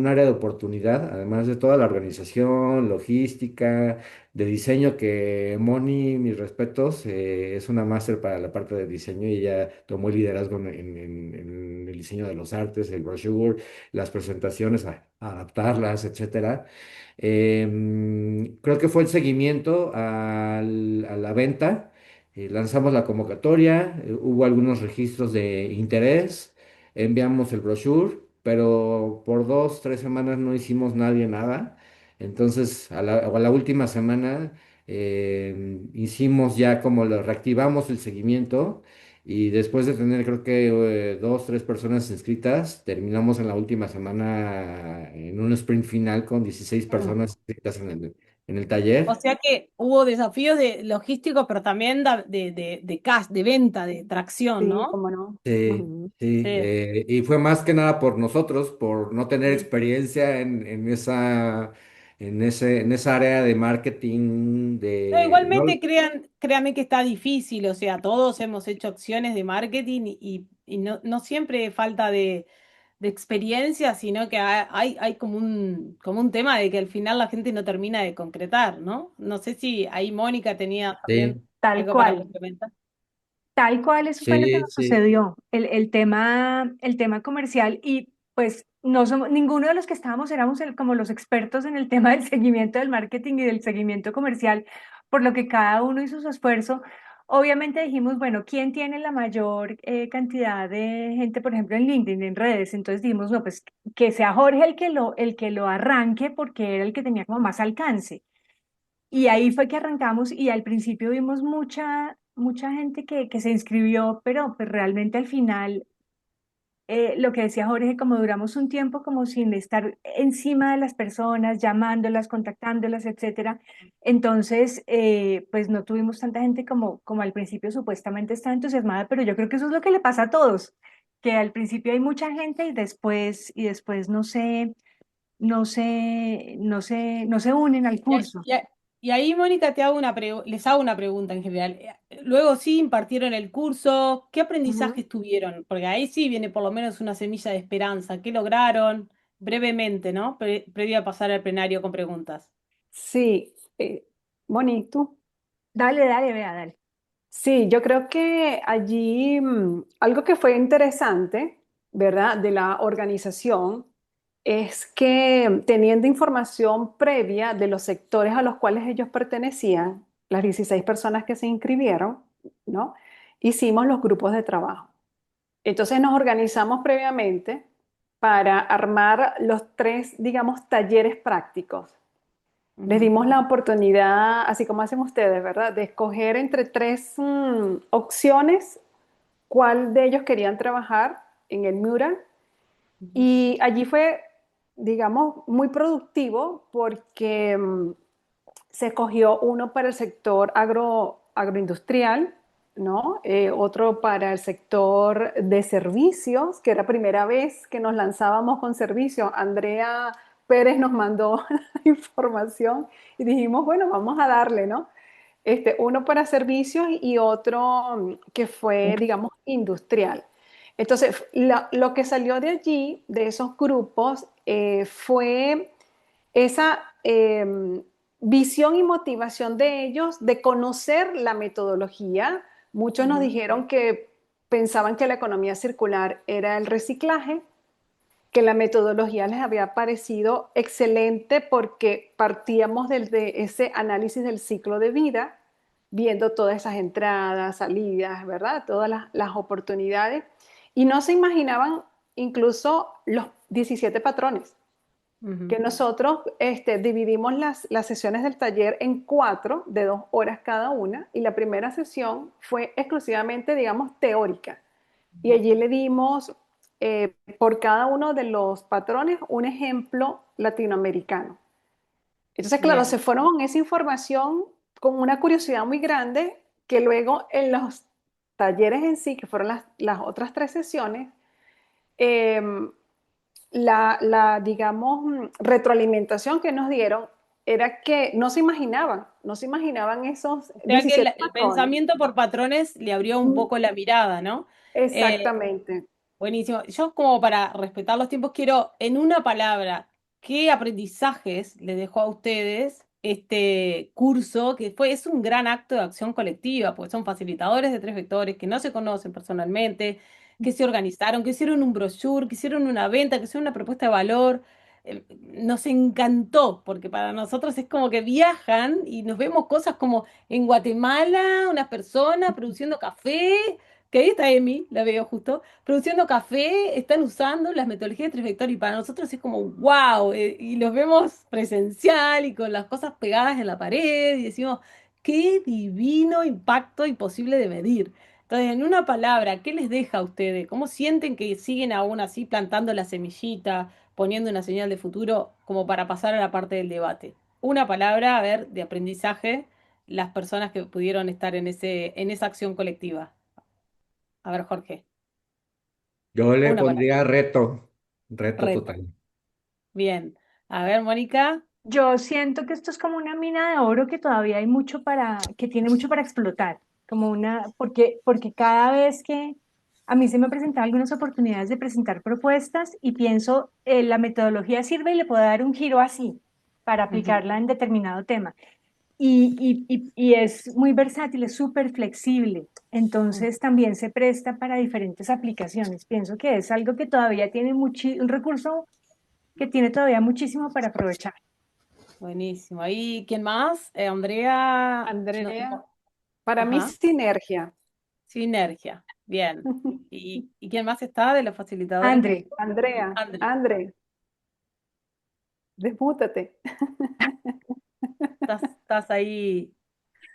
área de oportunidad, además de toda la organización, logística, de diseño, que Moni, mis respetos, es una máster para la parte de diseño y ella tomó el liderazgo en el diseño de los artes, el brochure, las presentaciones, adaptarlas, etcétera. Creo que fue el seguimiento a la venta. Lanzamos la convocatoria, hubo algunos registros de interés, enviamos el brochure, pero por 2, 3 semanas no hicimos nadie nada. Entonces, a la última semana hicimos ya como lo reactivamos el seguimiento y después de tener creo que 2, 3 personas inscritas, terminamos en la última semana en un sprint final con 16 Mm. personas inscritas en el O taller. sea que hubo desafíos de logísticos, pero también de cash, de venta, de tracción, Sí, ¿no? cómo no. Sí, Ujú. sí, Sí. y fue más que nada por nosotros, por no tener Mm. experiencia en esa área de marketing, No, no, igualmente créanme que está difícil, o sea, todos hemos hecho acciones de marketing y no siempre falta de experiencia, sino que hay como un tema de que al final la gente no termina de concretar, ¿no? No sé si ahí Mónica tenía también sí, Tal algo para cual. complementar. Tal cual, eso fue lo que sí, nos sí, sucedió, el tema comercial y pues no somos, ninguno de los que estábamos éramos como los expertos en el tema del seguimiento del marketing y del seguimiento comercial, por lo que cada uno hizo su esfuerzo. Obviamente dijimos, bueno, ¿quién tiene la mayor cantidad de gente, por ejemplo, en LinkedIn, en redes? Entonces dijimos, no, pues que sea Jorge el que lo arranque porque era el que tenía como más alcance. Y ahí fue que arrancamos y al principio vimos mucha gente que se inscribió, pero pues realmente al final, lo que decía Jorge, como duramos un tiempo como sin estar encima de las personas, llamándolas, contactándolas, etcétera, entonces pues no tuvimos tanta gente como al principio supuestamente estaba entusiasmada, pero yo creo que eso es lo que le pasa a todos, que al principio hay mucha gente y después no se unen al Y, curso. y ahí, Mónica, les hago una pregunta en general. Luego sí impartieron el curso, ¿qué aprendizajes tuvieron? Porque ahí sí viene por lo menos una semilla de esperanza. ¿Qué lograron? Brevemente, ¿no? Previo a pasar al plenario con preguntas. Sí, Moni, ¿tú? Dale, dale, vea, dale. Sí, yo creo que allí algo que fue interesante, ¿verdad? De la organización es que teniendo información previa de los sectores a los cuales ellos pertenecían, las 16 personas que se inscribieron, ¿no? Hicimos los grupos de trabajo. Entonces nos organizamos previamente para armar los tres, digamos, talleres prácticos. Les Ujú. dimos la oportunidad, así como hacen ustedes, ¿verdad?, de escoger entre tres opciones cuál de ellos querían trabajar en el mural. Ujú. Y allí fue, digamos, muy productivo porque se escogió uno para el sector agroindustrial, ¿no? Otro para el sector de servicios, que era primera vez que nos lanzábamos con servicios. Andrea Pérez nos mandó la información y dijimos, bueno, vamos a darle, ¿no? Uno para servicios y otro que fue, digamos, industrial. Entonces, lo que salió de allí, de esos grupos, fue esa visión y motivación de ellos de conocer la metodología. Muchos nos Ujú. dijeron que pensaban que la economía circular era el reciclaje, que la metodología les había parecido excelente porque partíamos desde ese análisis del ciclo de vida, viendo todas esas entradas, salidas, ¿verdad? Todas las oportunidades. Y no se imaginaban incluso los 17 patrones. que nosotros dividimos las sesiones del taller en 4 de 2 horas cada una, y la primera sesión fue exclusivamente, digamos, teórica. Y allí le dimos por cada uno de los patrones un ejemplo latinoamericano. Entonces, claro, Bien. se fueron con esa información con una curiosidad muy grande, que luego en los talleres en sí, que fueron las otras 3 sesiones, eh, digamos, retroalimentación que nos dieron era que no se imaginaban esos O sea que 17 el patrones. pensamiento por patrones le abrió un poco la mirada, ¿no? Eh, Exactamente. Buenísimo. Yo, como para respetar los tiempos, quiero, en una palabra, ¿qué aprendizajes les dejó a ustedes este curso? Es un gran acto de acción colectiva, pues son facilitadores de 3 vectores que no se conocen personalmente, que se organizaron, que hicieron un brochure, que hicieron una venta, que hicieron una propuesta de valor. Nos encantó, porque para nosotros es como que viajan y nos vemos cosas como en Guatemala, unas personas produciendo café, que ahí está Emi, la veo justo produciendo café, están usando las metodologías de 3 vectores, y para nosotros es como wow, y los vemos presencial y con las cosas pegadas en la pared y decimos, qué divino impacto imposible de medir. Entonces, en una palabra, ¿qué les deja a ustedes? ¿Cómo sienten que siguen aún así plantando la semillita, poniendo una señal de futuro como para pasar a la parte del debate? Una palabra, a ver, de aprendizaje, las personas que pudieron estar en esa acción colectiva. A ver, Jorge, Yo le una palabra. pondría reto Reto. total. Bien. A ver, Mónica. Yo siento que esto es como una mina de oro que todavía hay mucho que tiene mucho para explotar, como porque cada vez que a mí se me presentan algunas oportunidades de presentar propuestas y pienso, la metodología sirve y le puedo dar un giro así para Ujú, aplicarla en determinado tema. Y es muy versátil, es súper flexible, ujú. entonces también se presta para diferentes aplicaciones. Pienso que es algo que todavía tiene un recurso que tiene todavía muchísimo para aprovechar. Buenísimo. ¿Ahí quién más? Andrea. No, Andrea, no. para mí, Ajá. sinergia. Sinergia. Bien. ¿Y quién más está de los facilitadores? André, Andrea, Andre, Andre, desmútate. estás ahí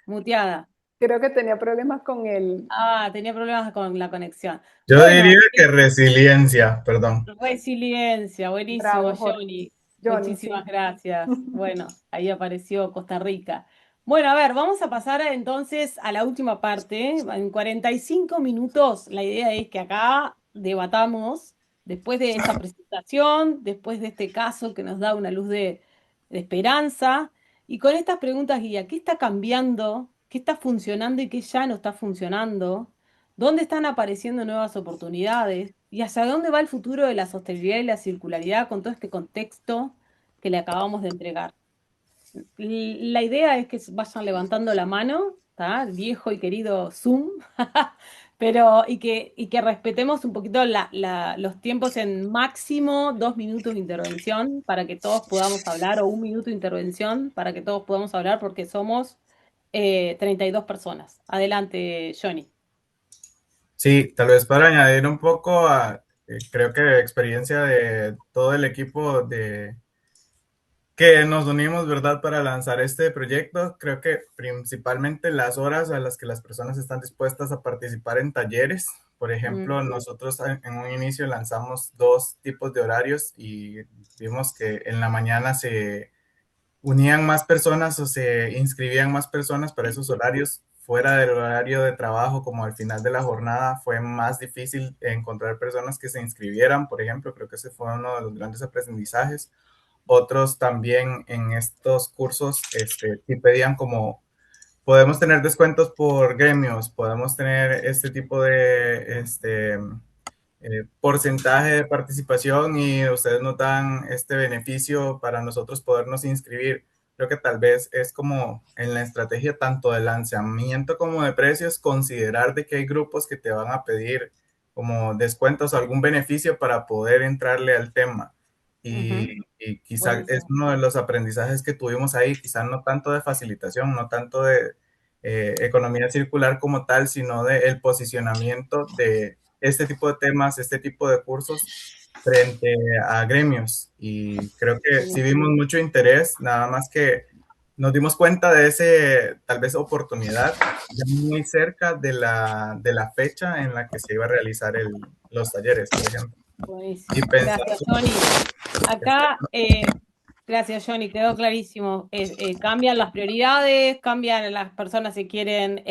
muteada. Creo que tenía problemas con el Ah, tenía problemas con la conexión. Yo Bueno, diría que resiliencia, perdón. resiliencia. Buenísimo, bravo, Jorge. Johnny. Johnny, Muchísimas sí. gracias. Bueno, ahí apareció Costa Rica. Bueno, a ver, vamos a pasar entonces a la última parte. En 45 minutos, la idea es que acá debatamos, después de esta presentación, después de este caso que nos da una luz de esperanza, y con estas preguntas guía, ¿qué está cambiando? ¿Qué está funcionando y qué ya no está funcionando? ¿Dónde están apareciendo nuevas oportunidades? ¿Y hacia dónde va el futuro de la sostenibilidad y la circularidad con todo este contexto que le acabamos de entregar? La idea es que vayan levantando la mano, ¿tá? El viejo y querido Zoom, pero y que respetemos un poquito los tiempos en máximo 2 minutos de intervención para que todos podamos hablar, o 1 minuto de intervención para que todos podamos hablar, porque somos 32 personas. Adelante, Johnny. Sí, tal vez para añadir un poco creo que experiencia de todo el equipo de que nos unimos, ¿verdad?, para lanzar este proyecto. Creo que principalmente las horas a las que las personas están dispuestas a participar en talleres. Por ejemplo, nosotros en un inicio lanzamos 2 tipos de horarios y vimos que en la mañana se unían más personas o se inscribían más personas para esos horarios. Fuera del horario de trabajo, como al final de la jornada, fue más difícil encontrar personas que se inscribieran, por ejemplo. Creo que ese fue uno de los grandes aprendizajes. Otros también en estos cursos sí pedían como, podemos tener descuentos por gremios, podemos tener este tipo de porcentaje de participación y ustedes nos dan este beneficio para nosotros podernos inscribir. Creo que tal vez es como en la estrategia tanto de lanzamiento como de precios, considerar de que hay grupos que te van a pedir como descuentos o algún beneficio para poder entrarle al tema. Ujú. Y quizá es Buenísimo. uno de los aprendizajes que tuvimos ahí, quizá no tanto de facilitación, no tanto de economía circular como tal, sino de el posicionamiento de este tipo de temas, este tipo de cursos frente a gremios y creo que sí vimos Buenísimo. mucho interés, nada más que nos dimos cuenta de ese tal vez oportunidad ya muy cerca de la fecha en la que se iba a realizar los talleres, por ejemplo. Y Buenísimo. pensando, Gracias, Johnny. Acá, gracias, Johnny, quedó clarísimo. Cambian las prioridades, cambian las personas que quieren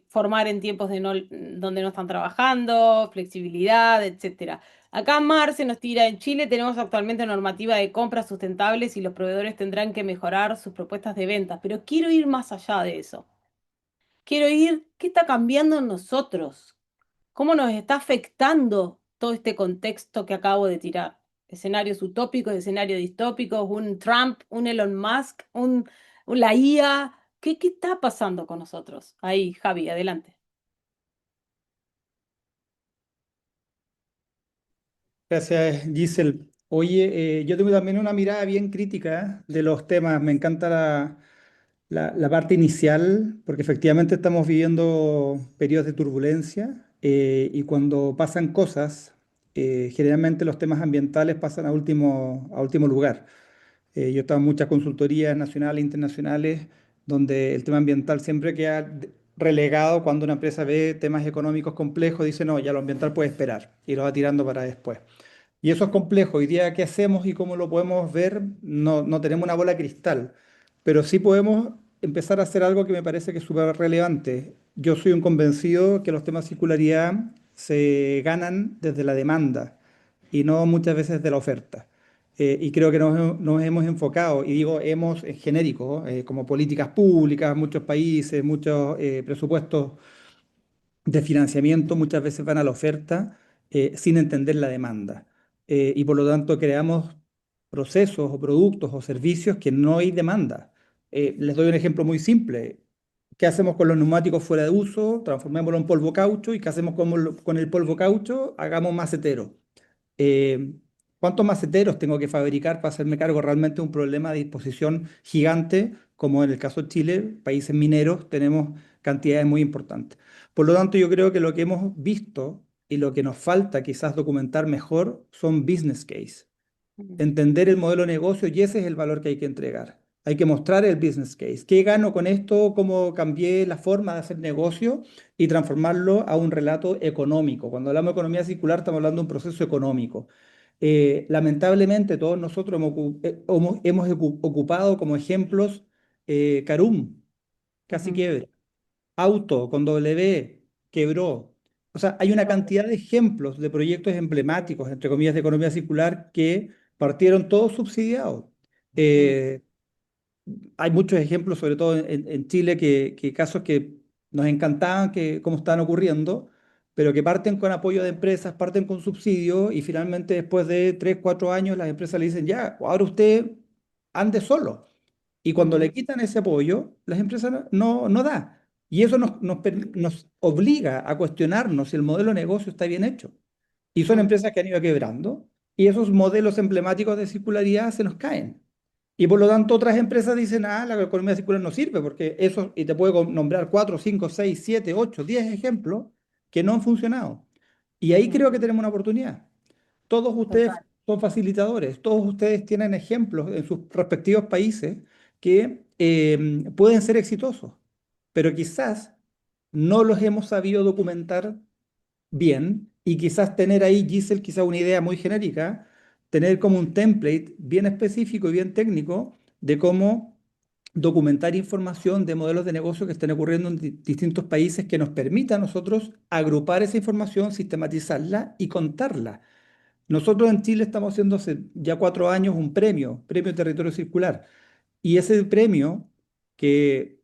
formar en tiempos donde no están trabajando, flexibilidad, etcétera. Acá Marce nos tira, en Chile tenemos actualmente normativa de compras sustentables y los proveedores tendrán que mejorar sus propuestas de ventas, pero quiero ir más allá de eso. Quiero ir, ¿qué está cambiando en nosotros? ¿Cómo nos está afectando todo este contexto que acabo de tirar? Escenarios utópicos, escenarios distópicos, un Trump, un Elon Musk, la IA. ¿Qué está pasando con nosotros? Ahí, Javi, adelante. Gracias, Giselle. Oye, yo tengo también una mirada bien crítica de los temas. Me encanta la parte inicial, porque efectivamente estamos viviendo periodos de turbulencia y cuando pasan cosas, generalmente los temas ambientales pasan a último lugar. Yo he estado en muchas consultorías nacionales e internacionales donde el tema ambiental siempre queda relegado cuando una empresa ve temas económicos complejos, dice, no, ya lo ambiental puede esperar y lo va tirando para después. Y eso es complejo. Hoy día, ¿qué hacemos y cómo lo podemos ver? No tenemos una bola de cristal, pero sí podemos empezar a hacer algo que me parece que es súper relevante. Yo soy un convencido que los temas de circularidad se ganan desde la demanda y no muchas veces de la oferta. Y creo que nos hemos enfocado, y digo hemos en genérico, como políticas públicas, muchos países, muchos presupuestos de financiamiento muchas veces van a la oferta sin entender la demanda. Y por lo tanto creamos procesos o productos o servicios que no hay demanda. Les doy un ejemplo muy simple. ¿Qué hacemos con los neumáticos fuera de uso? Transformémoslo en polvo caucho. ¿Y qué hacemos con el polvo caucho? Hagamos macetero. Eh, ¿Cuántos maceteros tengo que fabricar para hacerme cargo realmente de un problema de disposición gigante, como en el caso de Chile, países mineros, tenemos cantidades muy importantes? Por lo tanto, yo creo que lo que hemos visto y lo que nos falta quizás documentar mejor son business case, entender el modelo de negocio y ese es el valor que hay que entregar. Hay que mostrar el business case. ¿Qué gano con esto? ¿Cómo cambié la forma de hacer negocio? Y transformarlo a un relato económico. Cuando hablamos de economía circular, estamos hablando de un proceso económico. Lamentablemente, todos nosotros hemos ocupado como ejemplos Carum, casi Ujú, quiebra. Auto con W quebró. O sea, hay una cantidad de ejemplos de proyectos emblemáticos, entre comillas, de economía circular que partieron todos subsidiados. ujú, Eh, Hay muchos ejemplos, sobre todo en Chile, que casos que nos encantaban que cómo están ocurriendo, pero que parten con apoyo de empresas, parten con subsidios y finalmente después de 3, 4 años las empresas le dicen, ya, ahora usted ande solo. Y cuando le ujú, quitan ese apoyo, las empresas no da. Y eso nos obliga a cuestionarnos si el modelo de negocio está bien hecho. Y son ujú, empresas que han ido quebrando y esos modelos emblemáticos de circularidad se nos caen. Y por lo tanto otras empresas dicen, ah, la economía circular no sirve porque eso, y te puedo nombrar 4, 5, 6, 7, 8, 10 ejemplos que no han funcionado. Y ahí ujú. creo que tenemos una oportunidad. Todos ustedes Total. son facilitadores, todos ustedes tienen ejemplos en sus respectivos países que pueden ser exitosos, pero quizás no los hemos sabido documentar bien y quizás tener ahí, Giselle, quizás una idea muy genérica, tener como un template bien específico y bien técnico de cómo documentar información de modelos de negocio que estén ocurriendo en distintos países que nos permita a nosotros agrupar esa información, sistematizarla y contarla. Nosotros en Chile estamos haciendo hace ya 4 años un premio Territorio Circular. Y ese premio, que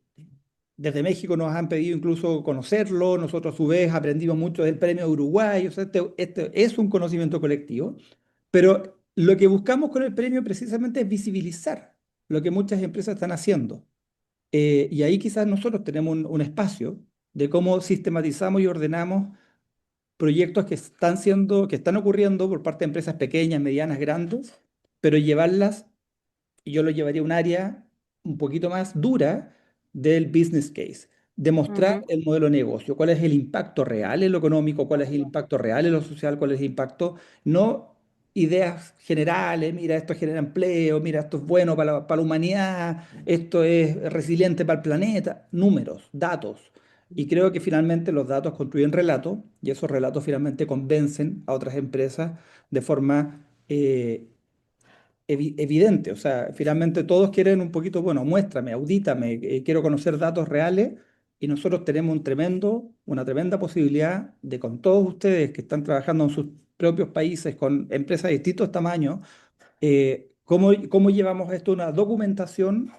desde México nos han pedido incluso conocerlo, nosotros a su vez aprendimos mucho del premio de Uruguay, o sea, este es un conocimiento colectivo, pero lo que buscamos con el premio precisamente es visibilizar lo que muchas empresas están haciendo. Y ahí quizás nosotros tenemos un espacio de cómo sistematizamos y ordenamos proyectos que están ocurriendo por parte de empresas pequeñas, medianas, grandes, pero llevarlas, y yo lo llevaría a un área un poquito más dura del business case, demostrar Ujú, el modelo de negocio, cuál es el impacto real en lo económico, cuál es el impacto real en lo social, cuál es el impacto, no ideas generales, mira, esto genera empleo, mira, esto es bueno para la humanidad, esto es resiliente para el planeta, números, datos. Y creo que finalmente los datos construyen relatos y esos relatos finalmente convencen a otras empresas de forma evidente. O sea, finalmente todos quieren un poquito, bueno, muéstrame, audítame, quiero conocer datos reales y nosotros tenemos una tremenda posibilidad de con todos ustedes que están trabajando en sus propios países, con empresas de distintos tamaños, cómo llevamos esto a una documentación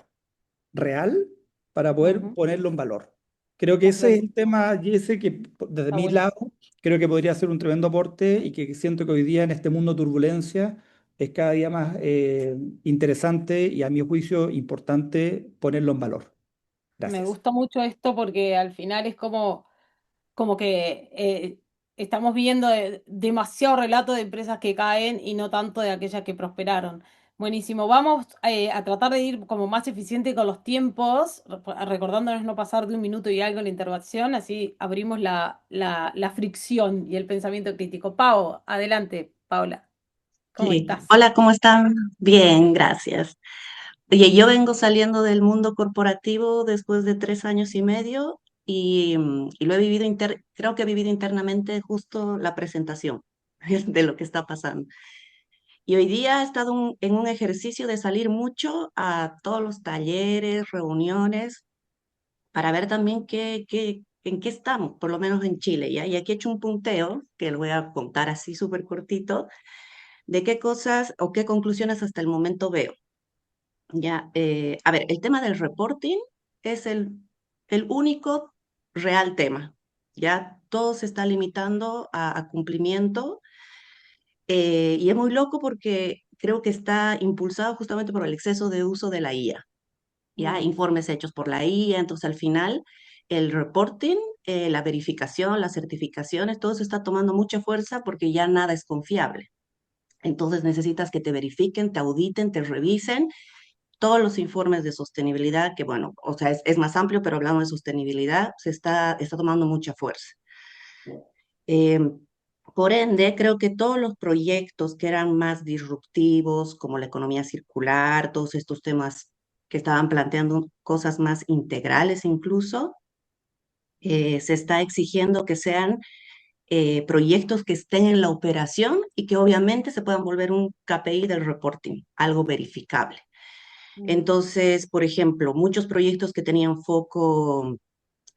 real para poder Ujú. ponerlo en valor. Creo que ese es Perfecto. el tema, y ese que desde Está mi bueno. lado creo que podría ser un tremendo aporte y que siento que hoy día en este mundo de turbulencia es cada día más interesante y a mi juicio importante ponerlo en valor. Me Gracias. gusta mucho esto porque al final es como que estamos viendo demasiado relato de empresas que caen y no tanto de aquellas que prosperaron. Buenísimo. Vamos a tratar de ir como más eficiente con los tiempos, recordándonos no pasar de un minuto y algo en la intervención, así abrimos la fricción y el pensamiento crítico. Pau, adelante, Paula. ¿Cómo Sí. estás? Hola, ¿cómo están? Bien, gracias. Oye, yo vengo saliendo del mundo corporativo después de 3 años y medio y lo he vivido, creo que he vivido internamente justo la presentación de lo que está pasando. Y hoy día he estado en un ejercicio de salir mucho a todos los talleres, reuniones, para ver también en qué estamos, por lo menos en Chile, ¿ya? Y aquí he hecho un punteo, que lo voy a contar así súper cortito, de qué cosas o qué conclusiones hasta el momento veo. Ya, a ver, el tema del reporting es el único real tema. Ya todo se está limitando a cumplimiento y es muy loco porque creo que está impulsado justamente por el exceso de uso de la IA. Ya, Mm. informes hechos por la IA, entonces al final el reporting, la verificación, las certificaciones, todo eso está tomando mucha fuerza porque ya nada es confiable. Entonces necesitas que te verifiquen, te auditen, te revisen todos los informes de sostenibilidad, que bueno, o sea, es más amplio, pero hablando de sostenibilidad, está tomando mucha fuerza. Eh, por ende, creo que todos los proyectos que eran más disruptivos, como la economía circular, todos estos temas que estaban planteando cosas más integrales incluso, se está exigiendo que sean proyectos que estén en la operación y que obviamente se puedan volver un KPI del reporting, algo verificable. Mm. Entonces, por ejemplo, muchos proyectos que tenían foco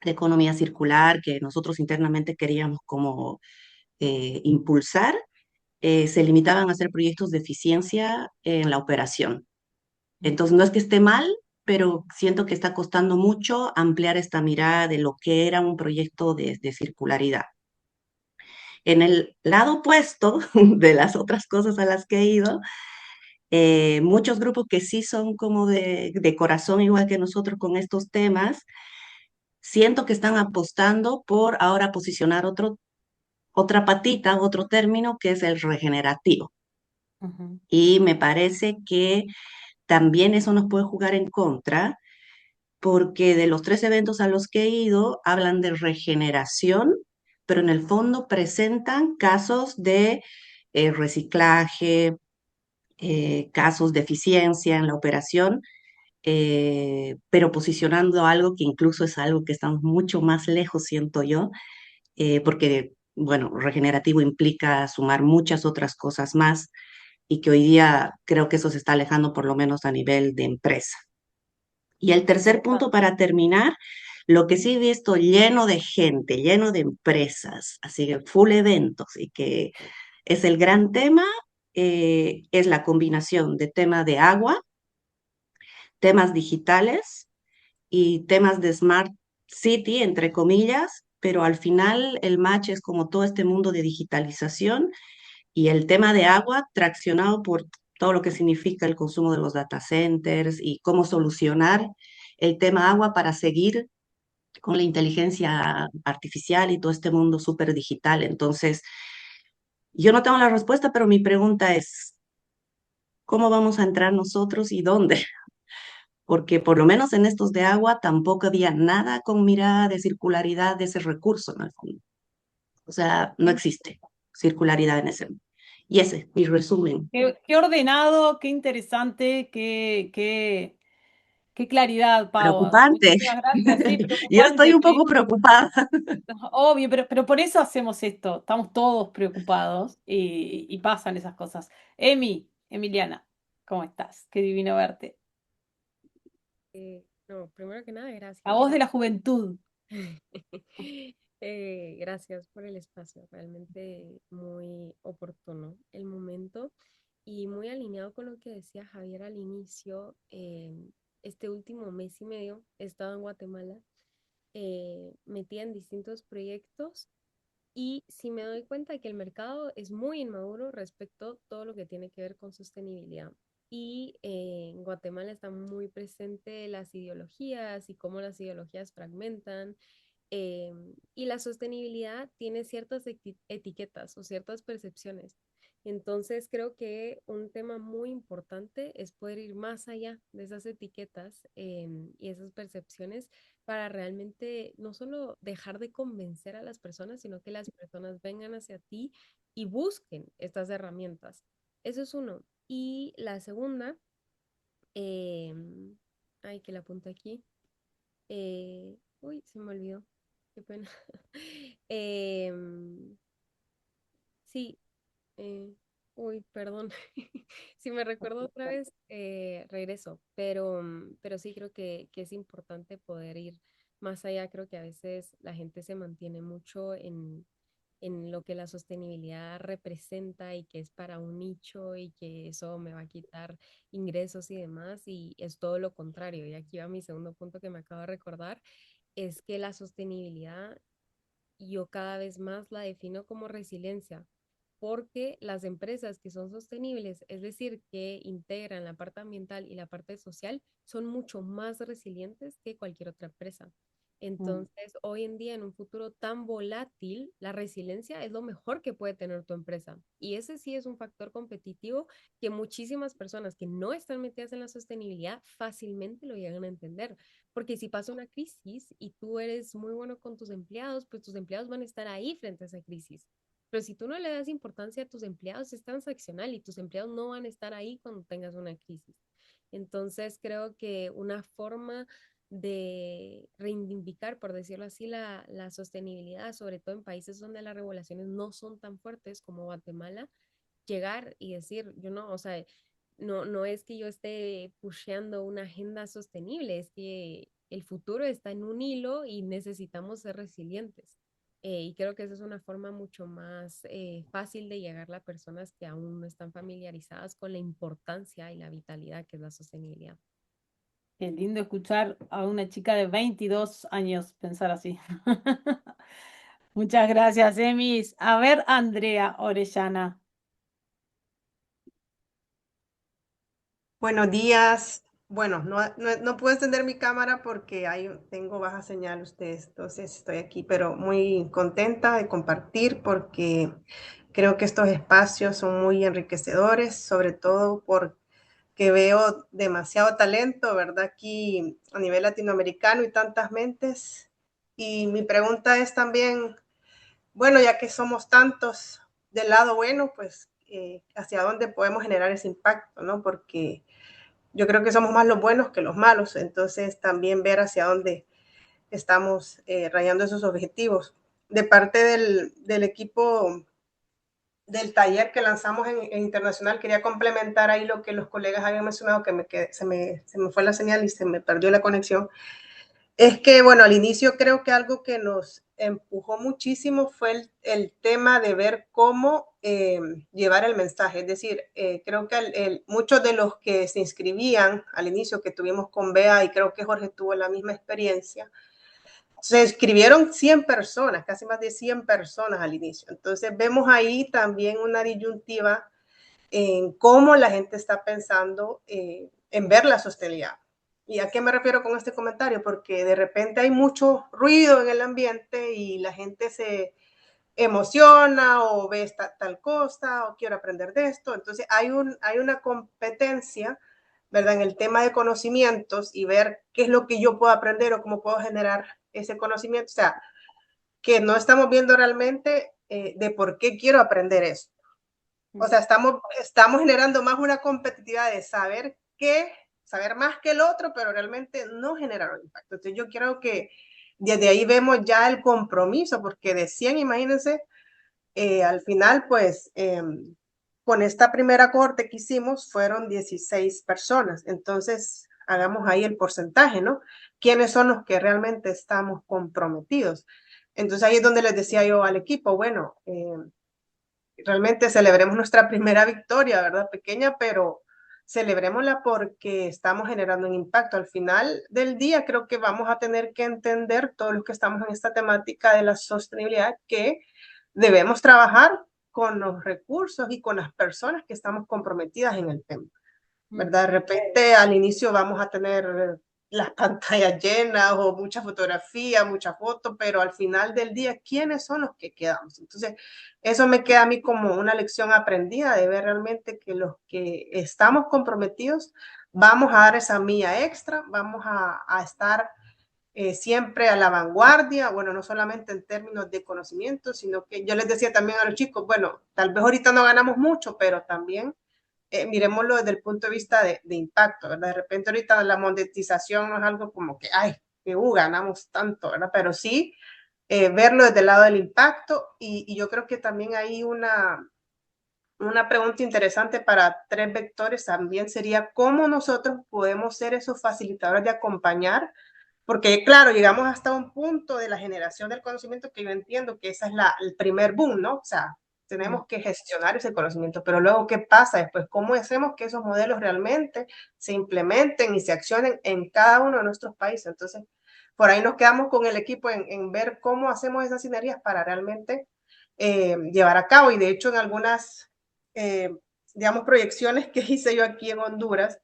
de economía circular, que nosotros internamente queríamos como impulsar, se limitaban a hacer proyectos de eficiencia en la operación. Entonces, no es que esté mal, pero siento que está costando mucho ampliar esta mirada de lo que era un proyecto de circularidad. En el lado opuesto de las otras cosas a las que he ido, muchos grupos que sí son como de corazón igual que nosotros con estos temas, siento que están apostando por ahora posicionar otra patita, otro término que es el regenerativo. Ujú. Y me parece que también eso nos puede jugar en contra, porque de los 3 eventos a los que he ido, hablan de regeneración, pero en el fondo presentan casos de reciclaje, casos de eficiencia en la operación, pero posicionando algo que incluso es algo que estamos mucho más lejos, siento yo, porque, bueno, regenerativo implica sumar muchas otras cosas más y que hoy día creo que eso se está alejando por lo menos a nivel de empresa. Y el tercer punto Interesante. para terminar, lo que sí he visto lleno de gente, lleno de empresas, así que full eventos y que es el gran tema, es la combinación de tema de agua, temas digitales y temas de Smart City, entre comillas, pero al final el match es como todo este mundo de digitalización y el tema de agua traccionado por todo lo que significa el consumo de los data centers y cómo solucionar el tema agua para seguir con la inteligencia artificial y todo este mundo súper digital. Entonces, yo no tengo la respuesta, pero mi pregunta es, ¿cómo vamos a entrar nosotros y dónde? Porque por lo menos en estos de agua tampoco había nada con mirada de circularidad de ese recurso, en el fondo. O sea, no existe circularidad en ese. Y ese es mi resumen. Qué ordenado, qué interesante, qué claridad, Pau. Preocupante. Muchísimas gracias. Sí, Yo estoy preocupante. un poco preocupada. Obvio, pero por eso hacemos esto. Estamos todos preocupados y pasan esas cosas. Emiliana, ¿cómo estás? Qué divino verte. No, primero que nada, La gracias. voz de la juventud. Gracias por el espacio, realmente muy oportuno el momento y muy alineado con lo que decía Javier al inicio. Este último mes y medio he estado en Guatemala, metida en distintos proyectos y sí me doy cuenta de que el mercado es muy inmaduro respecto a todo lo que tiene que ver con sostenibilidad. Y en Guatemala está muy presente las ideologías y cómo las ideologías fragmentan. Y la sostenibilidad tiene ciertas etiquetas o ciertas percepciones. Entonces creo que un tema muy importante es poder ir más allá de esas etiquetas y esas percepciones para realmente no solo dejar de convencer a las personas, sino que las personas vengan hacia ti y busquen estas herramientas. Eso es uno. Y la segunda, ay, que la apunté aquí. Uy, se me olvidó. Qué pena. Em, sí, eh, uy, perdón. Si me recuerdo otra vez, regreso. Pero sí creo que es importante poder ir más allá. Creo que a veces la gente se mantiene mucho en lo que la sostenibilidad representa y que es para un nicho y que eso me va a quitar ingresos y demás. Y es todo lo contrario. Y aquí va mi segundo punto que me acabo de recordar, es que la sostenibilidad yo cada vez más la defino como resiliencia, porque las empresas que son sostenibles, es decir, que integran la parte ambiental y la parte social, son mucho más resilientes que cualquier otra empresa. Entonces, hoy en día, en un futuro tan volátil, la resiliencia es lo mejor que puede tener tu empresa. Y ese sí es un factor competitivo que muchísimas personas que no están metidas en la sostenibilidad fácilmente lo llegan a entender. Porque si pasa una crisis y tú eres muy bueno con tus empleados, pues tus empleados van a estar ahí frente a esa crisis. Pero si tú no le das importancia a tus empleados, es transaccional y tus empleados no van a estar ahí cuando tengas una crisis. Entonces, creo que una forma de reivindicar, por decirlo así, la sostenibilidad, sobre todo en países donde las regulaciones no son tan fuertes como Guatemala, llegar y decir, yo no, o sea, no es que yo esté pusheando una agenda sostenible, es que el futuro está en un hilo y necesitamos ser resilientes. Y creo que esa es una forma mucho más fácil de llegar a personas que aún no están familiarizadas con la importancia y la vitalidad que es la sostenibilidad. Qué lindo escuchar a una chica de 22 años pensar así. Muchas gracias, Emis. A ver, Andrea Orellana. Buenos días. Bueno, no puedo encender mi cámara porque tengo baja señal ustedes, entonces estoy aquí, pero muy contenta de compartir porque creo que estos espacios son muy enriquecedores, sobre todo porque veo demasiado talento, ¿verdad? Aquí a nivel latinoamericano y tantas mentes. Y mi pregunta es también, bueno, ya que somos tantos del lado bueno, pues hacia dónde podemos generar ese impacto, ¿no? Porque yo creo que somos más los buenos que los malos, entonces también ver hacia dónde estamos rayando esos objetivos. De parte del equipo del taller que lanzamos en Internacional, quería complementar ahí lo que los colegas habían mencionado, que se me fue la señal y se me perdió la conexión. Es que, bueno, al inicio creo que algo que nos empujó muchísimo fue el tema de ver cómo llevar el mensaje. Es decir, creo que muchos de los que se inscribían al inicio que tuvimos con Bea, y creo que Jorge tuvo la misma experiencia, se inscribieron 100 personas, casi más de 100 personas al inicio. Entonces vemos ahí también una disyuntiva en cómo la gente está pensando en ver la sostenibilidad. ¿Y a qué me refiero con este comentario? Porque de repente hay mucho ruido en el ambiente y la gente se emociona o ve tal cosa o quiero aprender de esto. Entonces hay una competencia, ¿verdad? En el tema de conocimientos y ver qué es lo que yo puedo aprender o cómo puedo generar ese conocimiento. O sea, que no estamos viendo realmente de por qué quiero aprender eso. O sea, estamos generando más una competitividad de saber más que el otro, pero realmente no generaron impacto. Entonces yo creo que desde ahí vemos ya el compromiso, porque de 100, imagínense, al final, pues, con esta primera cohorte que hicimos, fueron 16 personas. Entonces, hagamos ahí el porcentaje, ¿no? ¿Quiénes son los que realmente estamos comprometidos? Entonces, ahí es donde les decía yo al equipo, bueno, realmente celebremos nuestra primera victoria, ¿verdad? Pequeña, pero celebrémosla porque estamos generando un impacto. Al final del día creo que vamos a tener que entender, todos los que estamos en esta temática de la sostenibilidad, que debemos trabajar con los recursos y con las personas que estamos comprometidas en el tema, ¿verdad? De repente al inicio vamos a tener las pantallas llenas o mucha fotografía, mucha foto, pero al final del día, ¿quiénes son los que quedamos? Entonces, eso me queda a mí como una lección aprendida de ver realmente que los que estamos comprometidos vamos a dar esa milla extra, vamos a estar siempre a la vanguardia, bueno, no solamente en términos de conocimiento, sino que yo les decía también a los chicos, bueno, tal vez ahorita no ganamos mucho, pero también miremoslo desde el punto de vista de impacto, ¿verdad? De repente ahorita la monetización no es algo como que, ay, que ganamos tanto, ¿verdad? Pero sí verlo desde el lado del impacto y yo creo que también hay una pregunta interesante para tres vectores también sería cómo nosotros podemos ser esos facilitadores de acompañar, porque claro, llegamos hasta un punto de la generación del conocimiento que yo entiendo que esa es el primer boom, ¿no? O sea, tenemos que gestionar ese conocimiento, pero luego, ¿qué pasa después? ¿Cómo hacemos que esos modelos realmente se implementen y se accionen en cada uno de nuestros países? Entonces, por ahí nos quedamos con el equipo en ver cómo hacemos esas sinergias para realmente llevar a cabo. Y de hecho, en algunas, digamos, proyecciones que hice yo aquí en Honduras,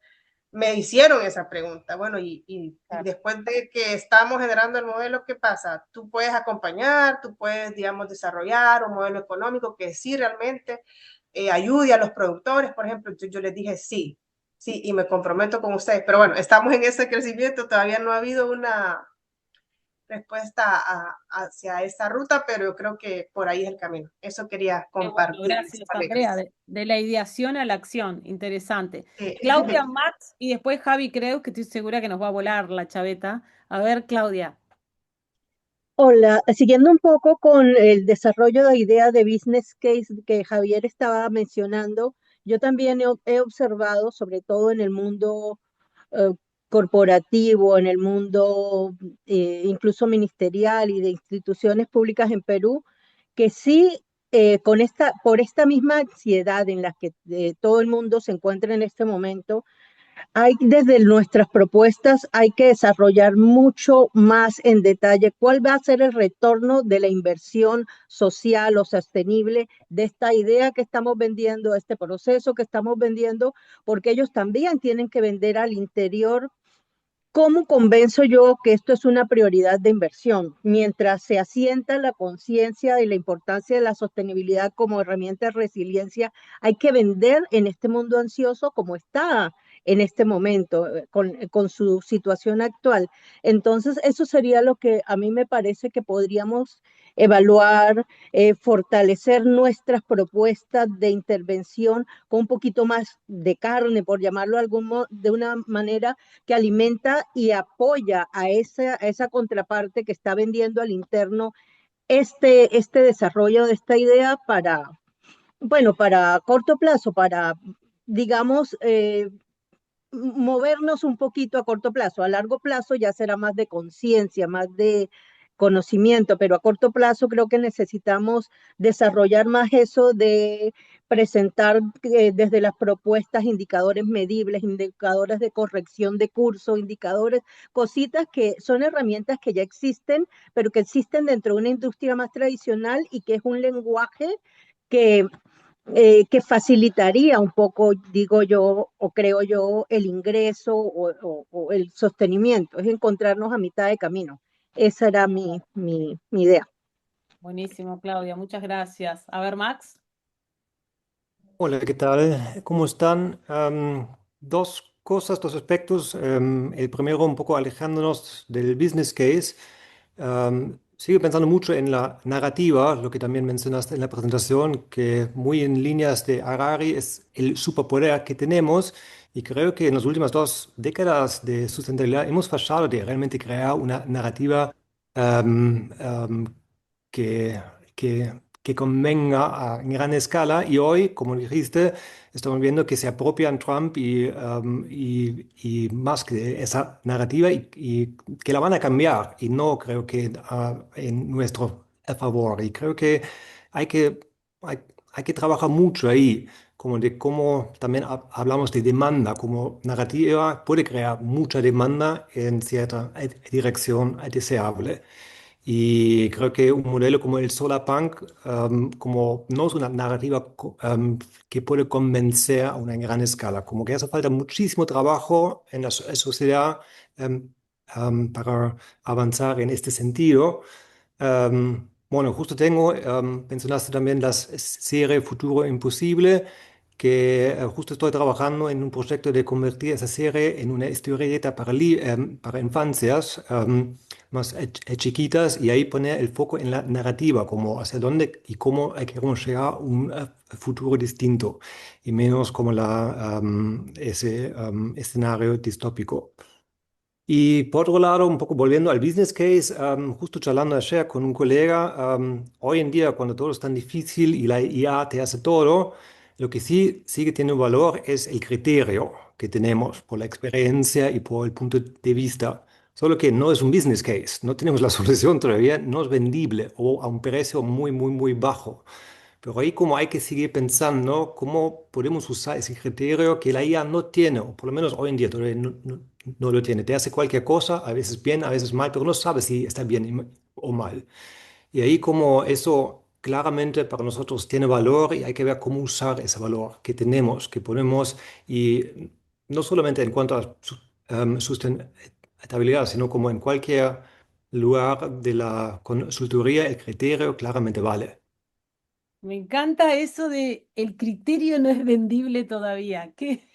me hicieron esa pregunta. Bueno, y después de que estamos generando el modelo, ¿qué pasa? Tú puedes acompañar, tú puedes, digamos, desarrollar un modelo económico que sí realmente ayude a los productores, por ejemplo. Entonces yo les dije sí, sí, y me comprometo con ustedes. Pero bueno, estamos en ese crecimiento, todavía no ha habido una respuesta hacia esta ruta, pero yo creo que por ahí es el camino. Eso quería compartir. Bueno, gracias, Andrea. De la ideación a la acción, interesante. Claudia, Max y después Javi Creus, que estoy segura que nos va a volar la chaveta. A ver, Claudia. Hola, siguiendo un poco con el desarrollo de ideas de business case que Javier estaba mencionando, yo también he observado, sobre todo en el mundo eh, corporativo, en el mundo incluso ministerial y de instituciones públicas en Perú, que sí, por esta misma ansiedad en la que todo el mundo se encuentra en este momento, hay desde nuestras propuestas, hay que desarrollar mucho más en detalle cuál va a ser el retorno de la inversión social o sostenible de esta idea que estamos vendiendo, este proceso que estamos vendiendo, porque ellos también tienen que vender al interior. ¿Cómo convenzo yo que esto es una prioridad de inversión? Mientras se asienta la conciencia de la importancia de la sostenibilidad como herramienta de resiliencia, hay que vender en este mundo ansioso como está en este momento, con su situación actual. Entonces, eso sería lo que a mí me parece que podríamos evaluar, fortalecer nuestras propuestas de intervención con un poquito más de carne, por llamarlo de una manera que alimenta y apoya a esa contraparte que está vendiendo al interno este desarrollo de esta idea para corto plazo, para, digamos, movernos un poquito a corto plazo. A largo plazo ya será más de conciencia, más de conocimiento, pero a corto plazo creo que necesitamos desarrollar más eso de presentar desde las propuestas indicadores medibles, indicadores de corrección de curso, indicadores, cositas que son herramientas que ya existen, pero que existen dentro de una industria más tradicional y que es un lenguaje que que facilitaría un poco, digo yo, o creo yo, el ingreso o el sostenimiento, es encontrarnos a mitad de camino. Esa era mi idea. Buenísimo, Claudia, muchas gracias. A ver, Max. Hola, ¿qué tal? ¿Cómo están? Dos cosas, dos aspectos. El primero, un poco alejándonos del business case. sigo pensando mucho en la narrativa, lo que también mencionaste en la presentación, que muy en líneas de Harari es el superpoder que tenemos. Y creo que en las últimas 2 décadas de sustentabilidad hemos fallado de realmente crear una narrativa em, em, que, que convenga a gran escala. Y hoy, como dijiste, estamos viendo que se apropian Trump y Musk de esa narrativa y que la van a cambiar. Y no creo que en nuestro a favor. Y creo que hay que, hay, hay que trabajar mucho ahí, como de cómo también hablamos de demanda, como narrativa puede crear mucha demanda en cierta dirección deseable. Y creo que un modelo como el Solarpunk, como no es una narrativa que puede convencer a una gran escala, como que hace falta muchísimo trabajo en la sociedad em, para avanzar en este sentido. Bueno, justo mencionaste también la serie Futuro Imposible, que justo estoy trabajando en un proyecto de convertir esa serie en una historieta para infancias más chiquitas y ahí poner el foco en la narrativa, como hacia dónde y cómo queremos llegar a un futuro distinto y menos como ese escenario distópico. Y por otro lado, un poco volviendo al business case, justo charlando ayer con un colega, hoy en día cuando todo es tan difícil y la IA te hace todo, lo que sí sigue teniendo valor es el criterio que tenemos por la experiencia y por el punto de vista. Solo que no es un business case, no tenemos la solución todavía, no es vendible o a un precio muy, muy, muy bajo. Pero ahí como hay que seguir pensando cómo podemos usar ese criterio que la IA no tiene, o por lo menos hoy en día todavía no lo tiene. Te hace cualquier cosa, a veces bien, a veces mal, pero no sabes si está bien o mal. Y ahí como eso claramente para nosotros tiene valor y hay que ver cómo usar ese valor que tenemos, que ponemos, y no solamente en cuanto a sustentabilidad, sino como en cualquier lugar de la consultoría, el criterio claramente vale. Me encanta eso de el criterio no es vendible todavía. Que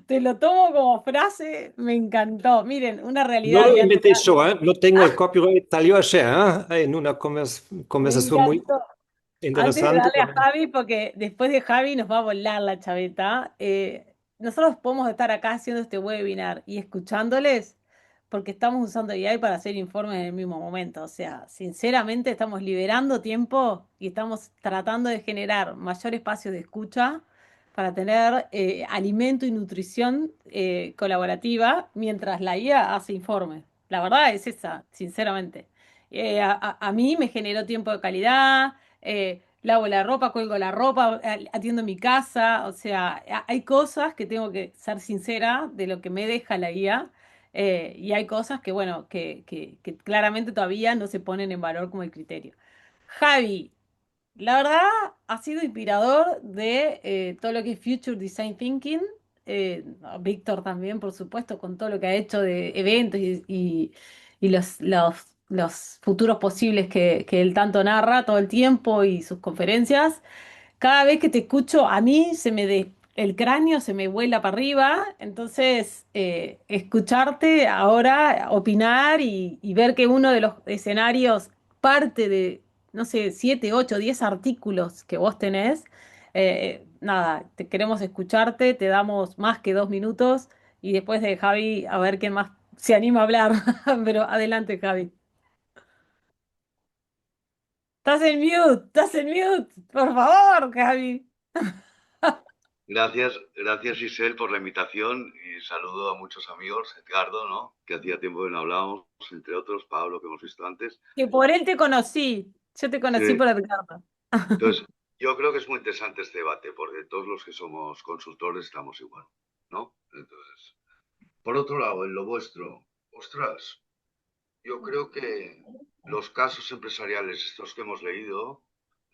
te lo tomo como frase, me encantó. Miren, una No realidad lo que antes inventé yo, ¿eh? No tengo el copyright, salió ayer, en una me conversación muy encantó. Antes de interesante darle a con... Javi, porque después de Javi nos va a volar la chaveta, nosotros podemos estar acá haciendo este webinar y escuchándoles porque estamos usando AI para hacer informes en el mismo momento. O sea, sinceramente estamos liberando tiempo y estamos tratando de generar mayor espacio de escucha para tener alimento y nutrición colaborativa mientras la IA hace informes. La verdad es esa, sinceramente. A mí me generó tiempo de calidad, lavo la ropa, cuelgo la ropa, atiendo mi casa, o sea, hay cosas que tengo que ser sincera de lo que me deja la guía, y hay cosas que, bueno, que claramente todavía no se ponen en valor como el criterio. Javi, la verdad ha sido inspirador de todo lo que es Future Design Thinking. Víctor también, por supuesto, con todo lo que ha hecho de eventos y los futuros posibles que él tanto narra todo el tiempo y sus conferencias. Cada vez que te escucho, a mí el cráneo se me vuela para arriba, entonces escucharte ahora opinar y ver que uno de los escenarios parte de, no sé, 7, 8, 10 artículos que vos tenés, nada, te queremos escucharte, te damos más que 2 minutos y después de Javi a ver quién más se anima a hablar, pero adelante Javi. Estás en mute, por favor, Javi. Gracias Isel por la invitación y saludo a muchos amigos, Edgardo, ¿no? Que hacía tiempo que no hablábamos, entre otros, Pablo, que hemos visto antes. Que por él te conocí. Yo te conocí Sí, por Edgardo. entonces yo creo que es muy interesante este debate porque todos los que somos consultores estamos igual, ¿no? Entonces, por otro lado, en lo vuestro, ostras, yo creo que los casos empresariales, estos que hemos leído,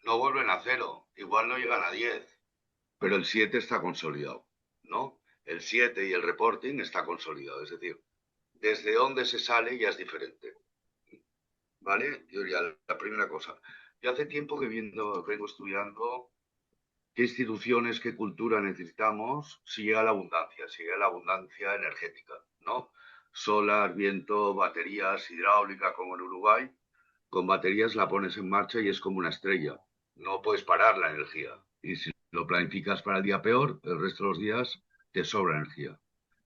no vuelven a cero, igual no llegan a 10, pero el 7 está consolidado, ¿no? El 7 y el reporting está consolidado, es decir, desde dónde se sale ya es diferente, ¿vale? Yo ya la primera cosa. Yo hace tiempo que vengo estudiando qué instituciones, qué cultura necesitamos si llega la abundancia, si llega la abundancia energética, ¿no? Solar, viento, baterías, hidráulica, como en Uruguay, con baterías la pones en marcha y es como una estrella. No puedes parar la energía. Y si lo planificas para el día peor, el resto de los días te sobra energía.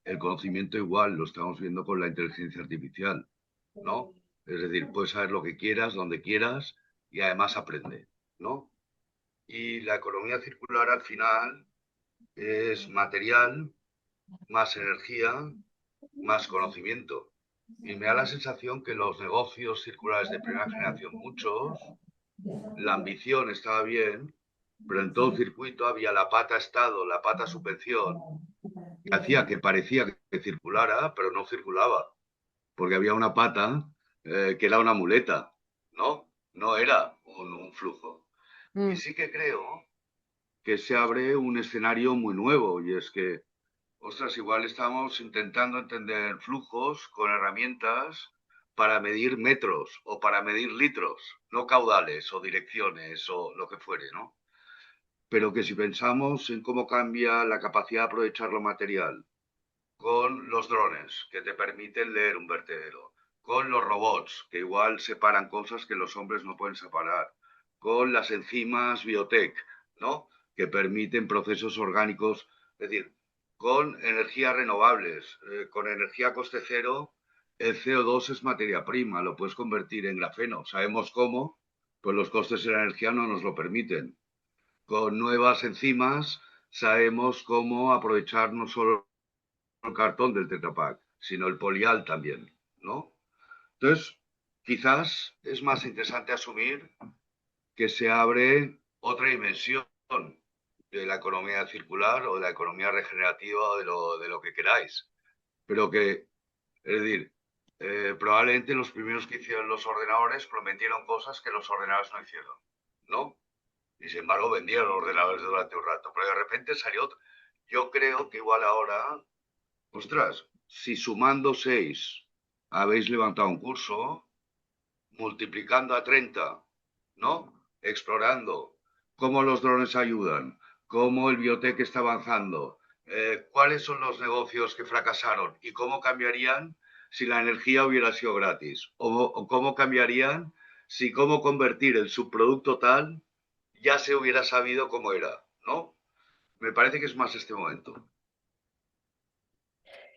El conocimiento igual lo estamos viendo con la inteligencia artificial, ¿no? Es decir, puedes saber lo que quieras, donde quieras y además aprende, ¿no? Y la economía circular al final es material, más energía, más conocimiento. Y me da la sensación que los negocios circulares de primera generación, muchos, la ambición estaba bien, pero en todo el circuito había la pata Estado, la pata subvención, que hacía que parecía que circulara, pero no circulaba, porque había una pata que era una muleta, ¿no? No era un flujo. Y sí que creo que se abre un escenario muy nuevo, y es que, ostras, igual estamos intentando entender flujos con herramientas para medir metros o para medir litros, no caudales o direcciones o lo que fuere, ¿no? Pero que si pensamos en cómo cambia la capacidad de aprovechar lo material, con los drones que te permiten leer un vertedero, con los robots que igual separan cosas que los hombres no pueden separar, con las enzimas biotech, ¿no? Que permiten procesos orgánicos, es decir, con energías renovables, con energía a coste cero, el CO2 es materia prima, lo puedes convertir en grafeno. ¿Sabemos cómo? Pues los costes de la energía no nos lo permiten. Con nuevas enzimas sabemos cómo aprovechar no solo el cartón del Tetra Pak, sino el polial también, ¿no? Entonces, quizás es más interesante asumir que se abre otra dimensión de la economía circular o de la economía regenerativa o de lo que queráis, pero que, es decir, probablemente los primeros que hicieron los ordenadores prometieron cosas que los ordenadores no hicieron, ¿no? Y sin embargo vendieron ordenadores durante un rato, pero de repente salió otro. Yo creo que igual ahora, ostras, si sumando 6 habéis levantado un curso, multiplicando a 30, ¿no? Explorando cómo los drones ayudan, cómo el biotech está avanzando, cuáles son los negocios que fracasaron y cómo cambiarían si la energía hubiera sido gratis, o cómo cambiarían si cómo convertir el subproducto tal ya se hubiera sabido cómo era, ¿no? Me parece que es más este momento.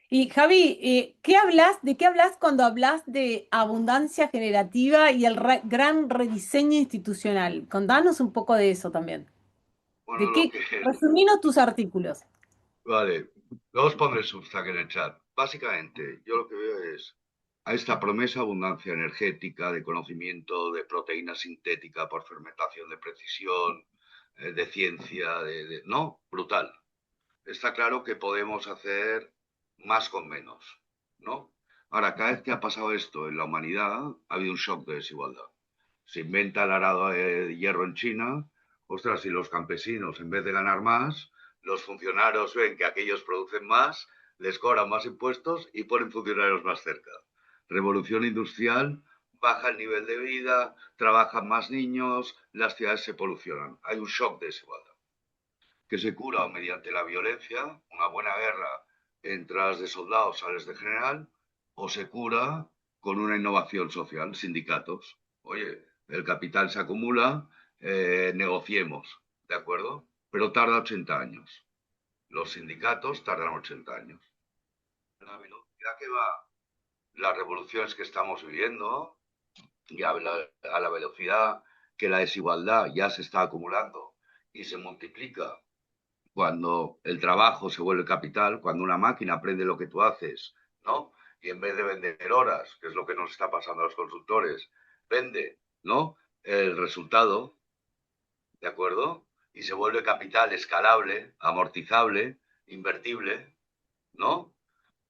Y Javi, ¿de qué hablas cuando hablas de abundancia generativa y el gran rediseño institucional? Contanos un poco de eso también. Bueno, Resuminos tus artículos. Vale, luego os pondré Substack en el chat. Básicamente, yo lo que veo es a esta promesa de abundancia energética, de conocimiento, de proteína sintética por fermentación de precisión, de ciencia, no, brutal. Está claro que podemos hacer más con menos, ¿no? Ahora, cada vez que ha pasado esto en la humanidad, ha habido un shock de desigualdad. Se inventa el arado de hierro en China, ostras, y los campesinos, en vez de ganar más, los funcionarios ven que aquellos producen más, les cobran más impuestos y ponen funcionarios más cerca. Revolución industrial, baja el nivel de vida, trabajan más niños, las ciudades se polucionan. Hay un shock de desigualdad que se cura mediante la violencia, una buena guerra, entras de soldado, sales de general, o se cura con una innovación social, sindicatos. Oye, el capital se acumula, negociemos, ¿de acuerdo? Pero tarda 80 años. Los sindicatos tardan 80 años. La velocidad que va, las revoluciones que estamos viviendo, y a la velocidad que la desigualdad ya se está acumulando y se multiplica cuando el trabajo se vuelve capital, cuando una máquina aprende lo que tú haces, ¿no? Y en vez de vender horas, que es lo que nos está pasando a los consultores, vende, ¿no? El resultado, ¿de acuerdo? Y se vuelve capital escalable, amortizable, invertible, ¿no?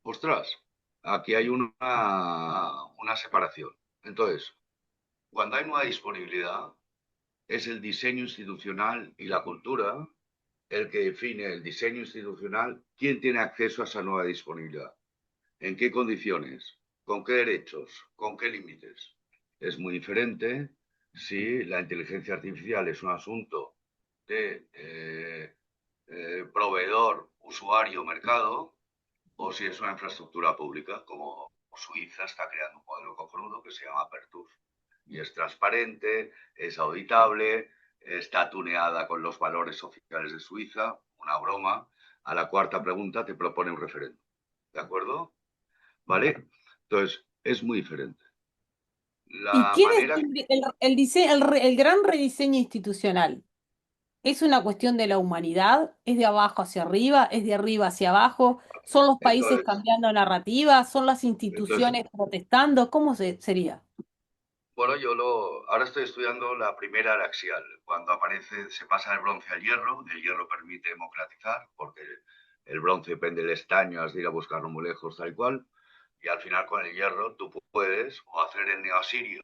Ostras, aquí hay una separación. Entonces, cuando hay nueva disponibilidad, es el diseño institucional y la cultura el que define el diseño institucional, quién tiene acceso a esa nueva disponibilidad, en qué condiciones, con qué derechos, con qué límites. Es muy diferente si la inteligencia artificial es un asunto de proveedor, usuario, mercado, o si es una infraestructura pública, como Suiza está creando un modelo cojonudo que se llama Aperture. y es transparente, es auditable, está tuneada con los valores oficiales de Suiza, una broma. A la cuarta pregunta te propone un referéndum. ¿De acuerdo? ¿Vale? Entonces, es muy diferente. ¿Y La quién es manera que... el gran rediseño institucional? ¿Es una cuestión de la humanidad? ¿Es de abajo hacia arriba? ¿Es de arriba hacia abajo? ¿Son los países Entonces, cambiando narrativas? ¿Son las entonces instituciones protestando? ¿Cómo sería? bueno, ahora estoy estudiando la primera era axial. Cuando aparece, se pasa del bronce al hierro, el hierro permite democratizar, porque el bronce depende del estaño, has de ir a buscarlo muy lejos, tal y cual, y al final con el hierro tú puedes o hacer el neoasirio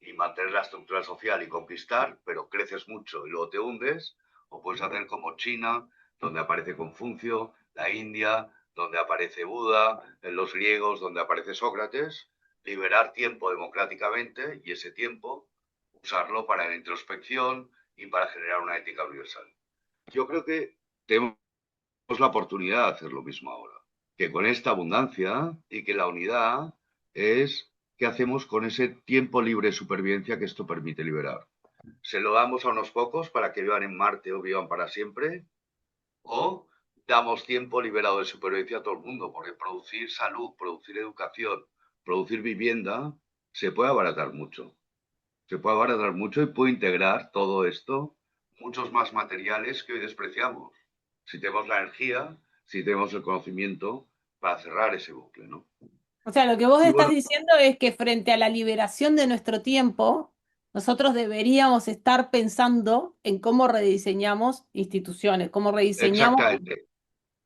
y mantener la estructura social y conquistar, pero creces mucho y luego te hundes, o puedes hacer como China, donde aparece Confucio, la India, donde aparece Buda, en los griegos, donde aparece Sócrates, liberar tiempo democráticamente y ese tiempo usarlo para la introspección y para generar una ética universal. Yo creo que tenemos la oportunidad de hacer lo mismo ahora, que con esta abundancia y que la unidad es qué hacemos con ese tiempo libre de supervivencia que esto permite liberar. ¿Se lo damos a unos pocos para que vivan en Marte o vivan para siempre? ¿O damos tiempo liberado de supervivencia a todo el mundo? Porque producir salud, producir educación, producir vivienda, se puede abaratar mucho. Se puede abaratar mucho y puede integrar todo esto, muchos más materiales que hoy despreciamos. Si tenemos la energía, si tenemos el conocimiento para cerrar ese bucle, ¿no? O sea, lo que vos Y estás bueno, diciendo es que frente a la liberación de nuestro tiempo, nosotros deberíamos estar pensando en cómo rediseñamos instituciones, cómo rediseñamos. exactamente.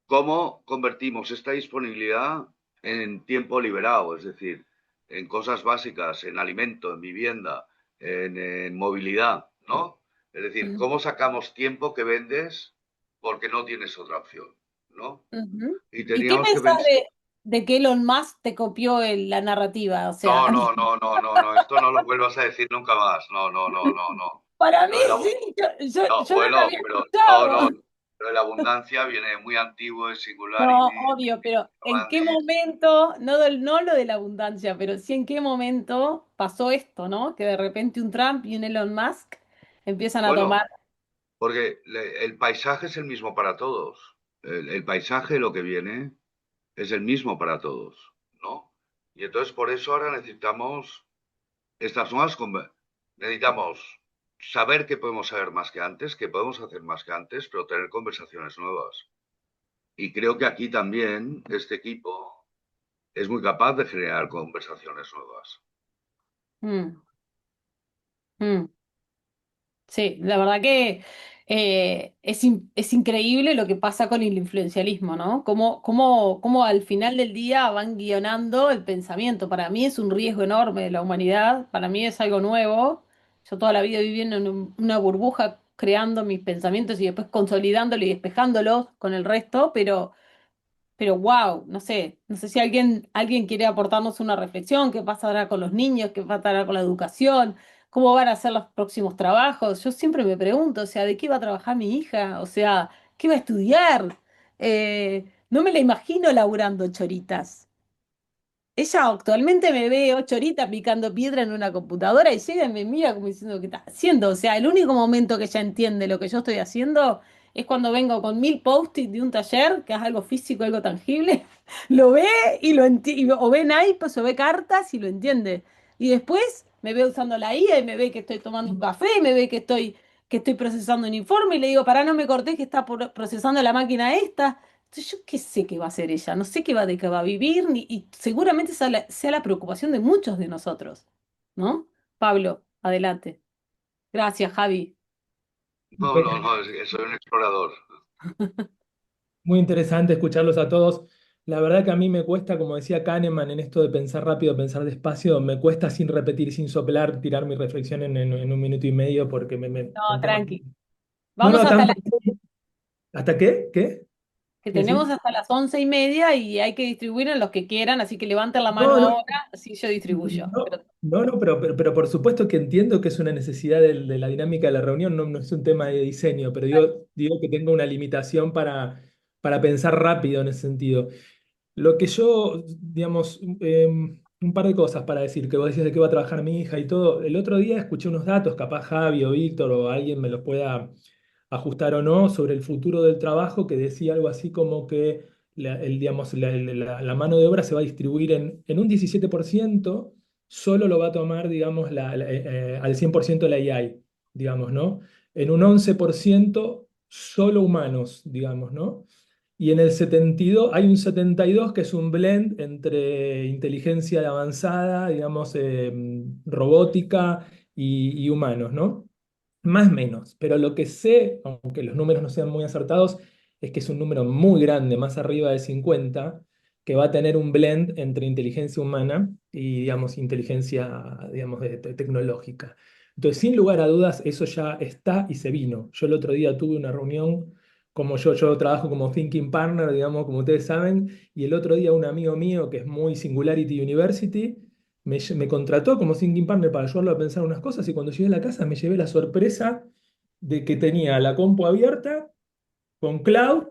¿Cómo convertimos esta disponibilidad en tiempo liberado? Es decir, en cosas básicas, en alimento, en vivienda, en movilidad, ¿no? Es decir, Ujú, ¿cómo sacamos tiempo que vendes porque no tienes otra opción, ¿no? ujú. Y ¿Y qué teníamos que pensás pensar... de que Elon Musk te copió la narrativa? O sea, No, no, no, no, no, no, esto no lo vuelvas a decir nunca más. No, no, no, no, no. para mí Lo de la, sí, yo no lo bueno, había pero no, no. escuchado. Lo de la abundancia viene muy antiguo, es No, singularity, obvio, pero ¿en qué Romantics. momento, no lo de la abundancia, pero sí en qué momento pasó esto, ¿no? Que de repente un Trump y un Elon Musk empiezan a tomar. Bueno, porque el paisaje es el mismo para todos. El paisaje, lo que viene, es el mismo para todos, ¿no? Y entonces por eso ahora necesitamos estas necesitamos saber que podemos saber más que antes, que podemos hacer más que antes, pero tener conversaciones nuevas. Y creo que aquí también este equipo es muy capaz de generar conversaciones nuevas. Mm, mm. Sí, la verdad que es increíble lo que pasa con el influencialismo, ¿no? Cómo al final del día van guionando el pensamiento. Para mí es un riesgo enorme de la humanidad, para mí es algo nuevo. Yo toda la vida viviendo en una burbuja, creando mis pensamientos y después consolidándolos y despejándolos con el resto, pero wow, no sé si alguien quiere aportarnos una reflexión, qué pasará con los niños, qué pasará con la educación, cómo van a ser los próximos trabajos. Yo siempre me pregunto, o sea, ¿de qué va a trabajar mi hija? O sea, ¿qué va a estudiar? No me la imagino laburando choritas. Ella actualmente me ve 8 horitas picando piedra en una computadora y llega y me mira como diciendo, ¿qué está haciendo? O sea, el único momento que ella entiende lo que yo estoy haciendo es cuando vengo con 1000 post-it de un taller, que es algo físico, algo tangible, lo ve y lo entiende, o ve naipes o ve cartas y lo entiende. Y después me ve usando la IA y me ve que estoy tomando un café y me ve que estoy procesando un informe y le digo, pará, no me cortés que está procesando la máquina esta. Entonces, yo qué sé qué va a hacer ella, no sé de qué va a vivir, y seguramente sea la preocupación de muchos de nosotros, ¿no? Pablo, adelante. Gracias, Javi. No, no, no, soy un explorador. Muy interesante escucharlos a todos. La verdad que a mí me cuesta, como decía Kahneman, en esto de pensar rápido, pensar despacio, me cuesta sin repetir, sin soplar, tirar mi reflexión en un minuto y medio porque No, son temas... tranqui. No, Vamos no, hasta tan... las ¿Hasta qué? ¿Qué? que ¿Qué decís? tenemos hasta las 11:30 y hay que distribuir en los que quieran, así que levanten la mano No, no, ahora, así yo distribuyo. no, no, no, pero por supuesto que entiendo que es una necesidad de la dinámica de la reunión, no, no es un tema de diseño, pero digo que tengo una limitación para pensar rápido en ese sentido. Lo que yo, digamos, un par de cosas para decir, que vos decías de qué va a trabajar mi hija y todo. El otro día escuché unos datos, capaz Javi o Víctor o alguien me los pueda ajustar o no, sobre el futuro del trabajo, que decía algo así como que digamos, la mano de obra se va a distribuir en un 17%, solo lo va a tomar, digamos, al 100% la AI, digamos, ¿no? En un 11% solo humanos, digamos, ¿no? Y en el 72, hay un 72 que es un blend entre inteligencia avanzada, digamos, robótica y humanos, ¿no? Más o menos. Pero lo que sé, aunque los números no sean muy acertados, es que es un número muy grande, más arriba de 50, que va a tener un blend entre inteligencia humana y, digamos, inteligencia, digamos, tecnológica. Entonces, sin lugar a dudas, eso ya está y se vino. Yo el otro día tuve una reunión, como yo trabajo como Thinking Partner, digamos, como ustedes saben, y el otro día un amigo mío que es muy Singularity University me contrató como thinking partner para ayudarlo a pensar unas cosas y cuando llegué a la casa me llevé la sorpresa de que tenía la compu abierta con Cloud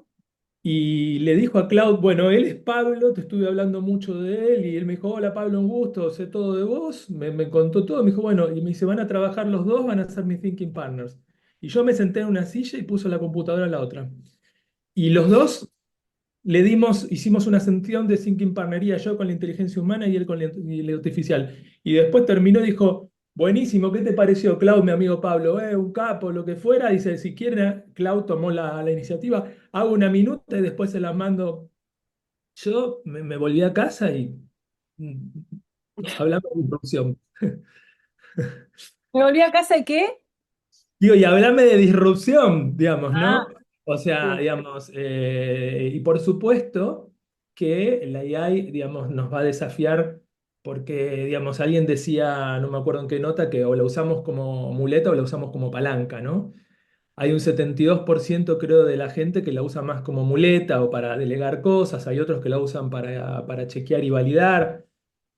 y le dijo a Cloud, bueno, él es Pablo, te estuve hablando mucho de él y él me dijo, hola Pablo, un gusto, sé todo de vos, me contó todo, me dijo, bueno, y me dice, van a trabajar los dos, van a ser mis thinking partners. Y yo me senté en una silla y puso la computadora en la otra. Y los dos hicimos una sesión de thinking partnería, yo con la inteligencia humana y él con la artificial. Y después terminó y dijo, buenísimo, ¿qué te pareció, Clau, mi amigo Pablo? Un capo, lo que fuera. Dice, si quieren, Clau tomó la iniciativa, hago una minuta y después se la mando. Yo me volví a casa y mm, hablamos de disrupción. ¿Me volví a casa y qué? Digo, y hablame de disrupción, digamos, Ah, ¿no? O sea, sí. digamos, y por supuesto que la AI, digamos, nos va a desafiar porque, digamos, alguien decía, no me acuerdo en qué nota, que o la usamos como muleta o la usamos como palanca, ¿no? Hay un 72% creo de la gente que la usa más como muleta o para delegar cosas, hay otros que la usan para chequear y validar.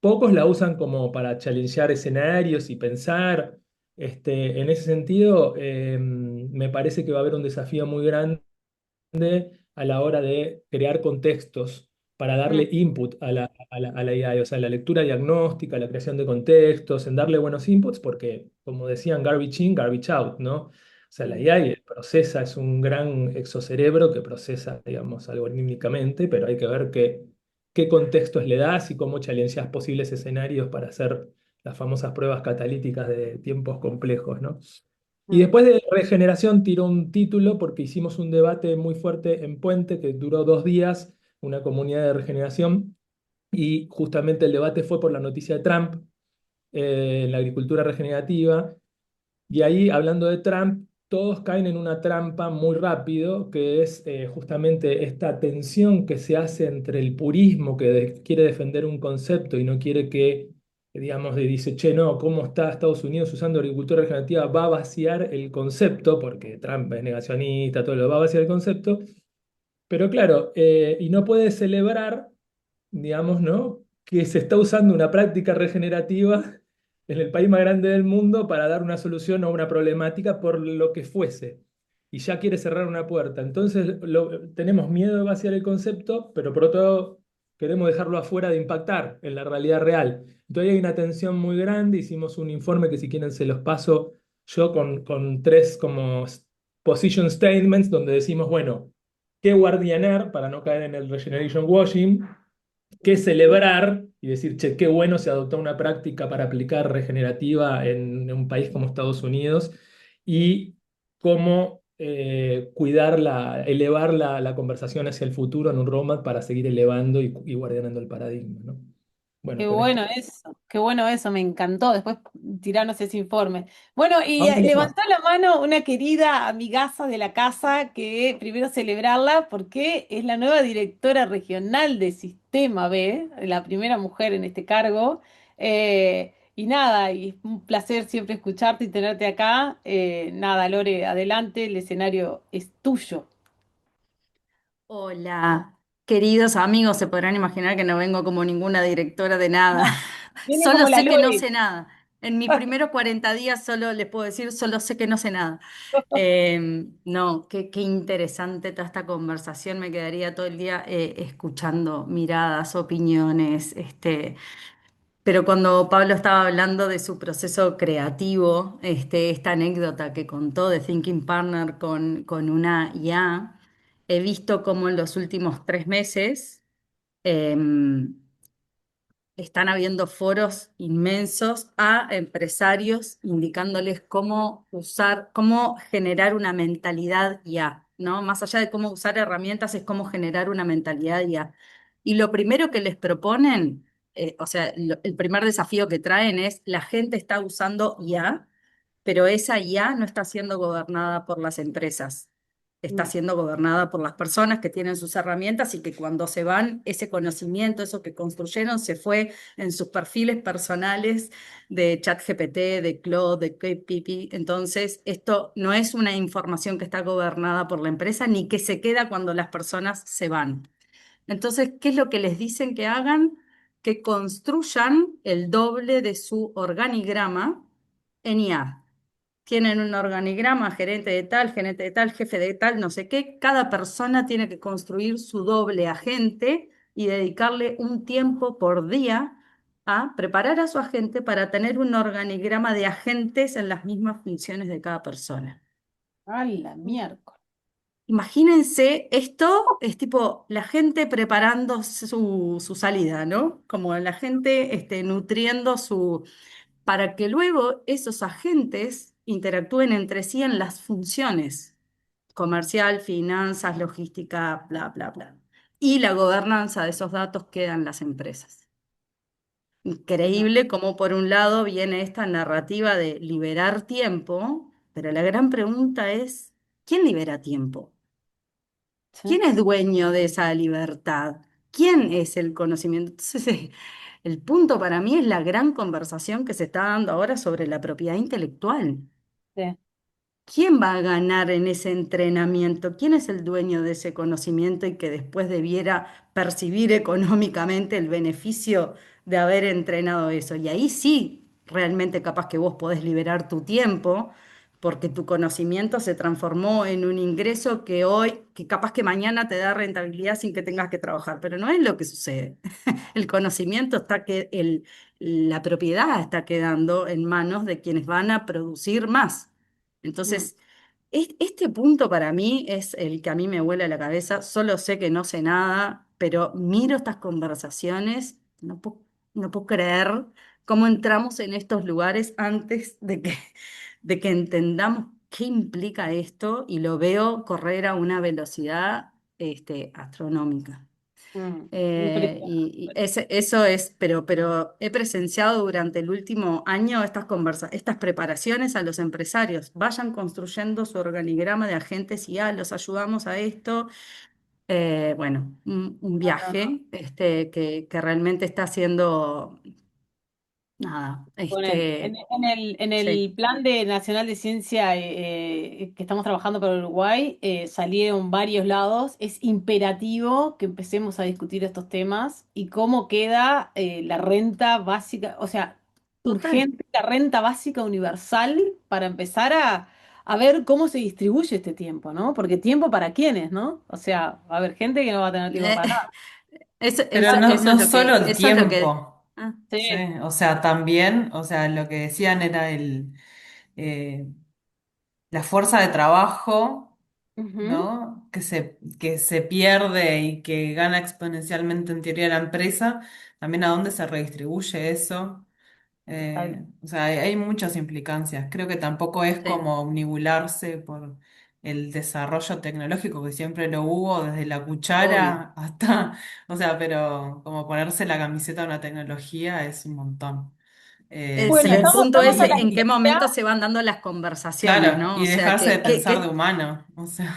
Pocos la usan como para challengear escenarios y pensar. En ese sentido, me parece que va a haber un desafío muy grande a la hora de crear contextos para Mm, darle input a la AI, o sea, la lectura diagnóstica, la creación de contextos, en darle buenos inputs, porque, como decían, garbage in, garbage out, ¿no? O sea, la mm, AI procesa, es un gran exocerebro que procesa, digamos, algorítmicamente, pero hay que ver qué contextos le das y cómo challengeas posibles escenarios para hacer las famosas pruebas catalíticas de tiempos complejos, ¿no? Y mm. después de regeneración tiró un título porque hicimos un debate muy fuerte en Puente que duró 2 días, una comunidad de regeneración, y justamente el debate fue por la noticia de Trump en la agricultura regenerativa. Y ahí, hablando de Trump, todos caen en una trampa muy rápido, que es justamente esta tensión que se hace entre el purismo que quiere defender un concepto y no quiere digamos, dice, che, no, ¿cómo está Estados Unidos usando agricultura regenerativa? Va a vaciar el concepto, porque Trump es negacionista, todo lo va a vaciar el concepto. Pero claro, y no puede celebrar, digamos, ¿no? Que se está usando una práctica regenerativa en el país más grande del mundo para dar una solución a una problemática por lo que fuese. Y ya quiere cerrar una puerta. Entonces tenemos miedo de vaciar el concepto, pero por otro lado queremos dejarlo afuera de impactar en la realidad real. Entonces hay una tensión muy grande. Hicimos un informe que si quieren se los paso yo con tres como position statements donde decimos, bueno, qué guardianar para no caer en el regeneration washing, qué celebrar y decir, che, qué bueno se adoptó una práctica para aplicar regenerativa en un país como Estados Unidos y cómo cuidar elevar la conversación hacia el futuro en un roadmap para seguir elevando y guardianando el paradigma, ¿no? Bueno, con esto. Qué bueno eso, me encantó. Después tirarnos ese informe. Bueno, y Ahora lo más. levantó la mano una querida amigaza de la casa que primero celebrarla porque es la nueva directora regional de Sistema B, la primera mujer en este cargo. Y nada, y es un placer siempre escucharte y tenerte acá. Nada, Lore, adelante, el escenario es tuyo. Hola, queridos amigos, se podrán imaginar que no vengo como ninguna directora de nada. No, viene Solo como la sé que no Lore. sé nada. En mis primeros 40 días solo les puedo decir, solo sé que no sé nada. No, qué interesante toda esta conversación. Me quedaría todo el día escuchando miradas, opiniones, Pero cuando Pablo estaba hablando de su proceso creativo, esta anécdota que contó de Thinking Partner con una IA, he visto cómo en los últimos 3 meses em, están habiendo foros inmensos a empresarios indicándoles cómo usar, cómo generar una mentalidad IA, ¿no? Más allá de cómo usar herramientas, es cómo generar una mentalidad IA. Y lo primero que les proponen, o sea, el primer desafío que traen es, la gente está usando IA, pero esa IA no está siendo gobernada por las empresas. Está siendo gobernada por las personas que tienen sus herramientas y que cuando se van, ese conocimiento, eso que construyeron, se fue en sus perfiles personales de ChatGPT, de Claude, de KPP. Entonces, esto no es una información que está gobernada por la empresa ni que se queda cuando las personas se van. Entonces, ¿qué es lo que les dicen que hagan? Que construyan el doble de su organigrama en IA. Tienen un organigrama, gerente de tal, jefe de tal, no sé qué. Cada persona tiene que construir su doble agente y dedicarle un tiempo por día a preparar a su agente para tener un organigrama de agentes en las mismas funciones de cada persona. ¡Ay, la miércoles! Imagínense, esto es tipo la gente preparando su salida, ¿no? Como la gente nutriendo para que luego esos agentes interactúen entre sí en las funciones comercial, finanzas, logística, bla, bla, bla. Y la gobernanza de esos datos queda en las empresas. Increíble cómo por un lado viene esta narrativa de liberar tiempo, pero la gran pregunta es, ¿quién libera tiempo? ¿Quién es dueño de esa libertad? ¿Quién es el conocimiento? Entonces, el punto para mí es la gran conversación que se está dando ahora sobre la propiedad intelectual. Sí. ¿Quién va a ganar en ese entrenamiento? ¿Quién es el dueño de ese conocimiento y que después debiera percibir económicamente el beneficio de haber entrenado eso? Y ahí sí, realmente capaz que vos podés liberar tu tiempo porque tu conocimiento se transformó en un ingreso que hoy, que capaz que mañana te da rentabilidad sin que tengas que trabajar, pero no es lo que sucede. El conocimiento la propiedad está quedando en manos de quienes van a producir más. Entonces, este punto para mí es el que a mí me vuela la cabeza. Solo sé que no sé nada, pero miro estas conversaciones, no puedo creer cómo entramos en estos lugares antes de que entendamos qué implica esto y lo veo correr a una velocidad astronómica. Impresionante. Y eso es, pero he presenciado durante el último año estas preparaciones a los empresarios. Vayan construyendo su organigrama de agentes y ya los ayudamos a esto. Bueno, un viaje que realmente está haciendo nada. En Sí. el Plan Nacional de Ciencia que estamos trabajando para Uruguay, salieron varios lados. Es imperativo que empecemos a discutir estos temas y cómo queda la renta básica, o sea, Total. urgente la renta básica universal para empezar a ver cómo se distribuye este tiempo, ¿no? Porque tiempo para quiénes, ¿no? O sea, va a haber gente que no va a tener tiempo para nada. Pero no, Eso no es lo que, solo el eso es lo que. tiempo, Ah, sí, Sí. o sea, también, o sea, lo que decían era eh, la fuerza de trabajo, Ujú. ¿no? Que se pierde y que gana exponencialmente en teoría la empresa, también a dónde se redistribuye eso. O sea, hay muchas implicancias. Creo que tampoco es sí. como omnibularse por el desarrollo tecnológico, que siempre lo hubo, desde la Obvio. cuchara hasta, o sea, pero como ponerse la camiseta de una tecnología es un montón. Bueno, El punto estamos es a la en qué ciencia. momento se van dando las conversaciones, Claro, ¿no? y O sea, dejarse de pensar de humano, o sea,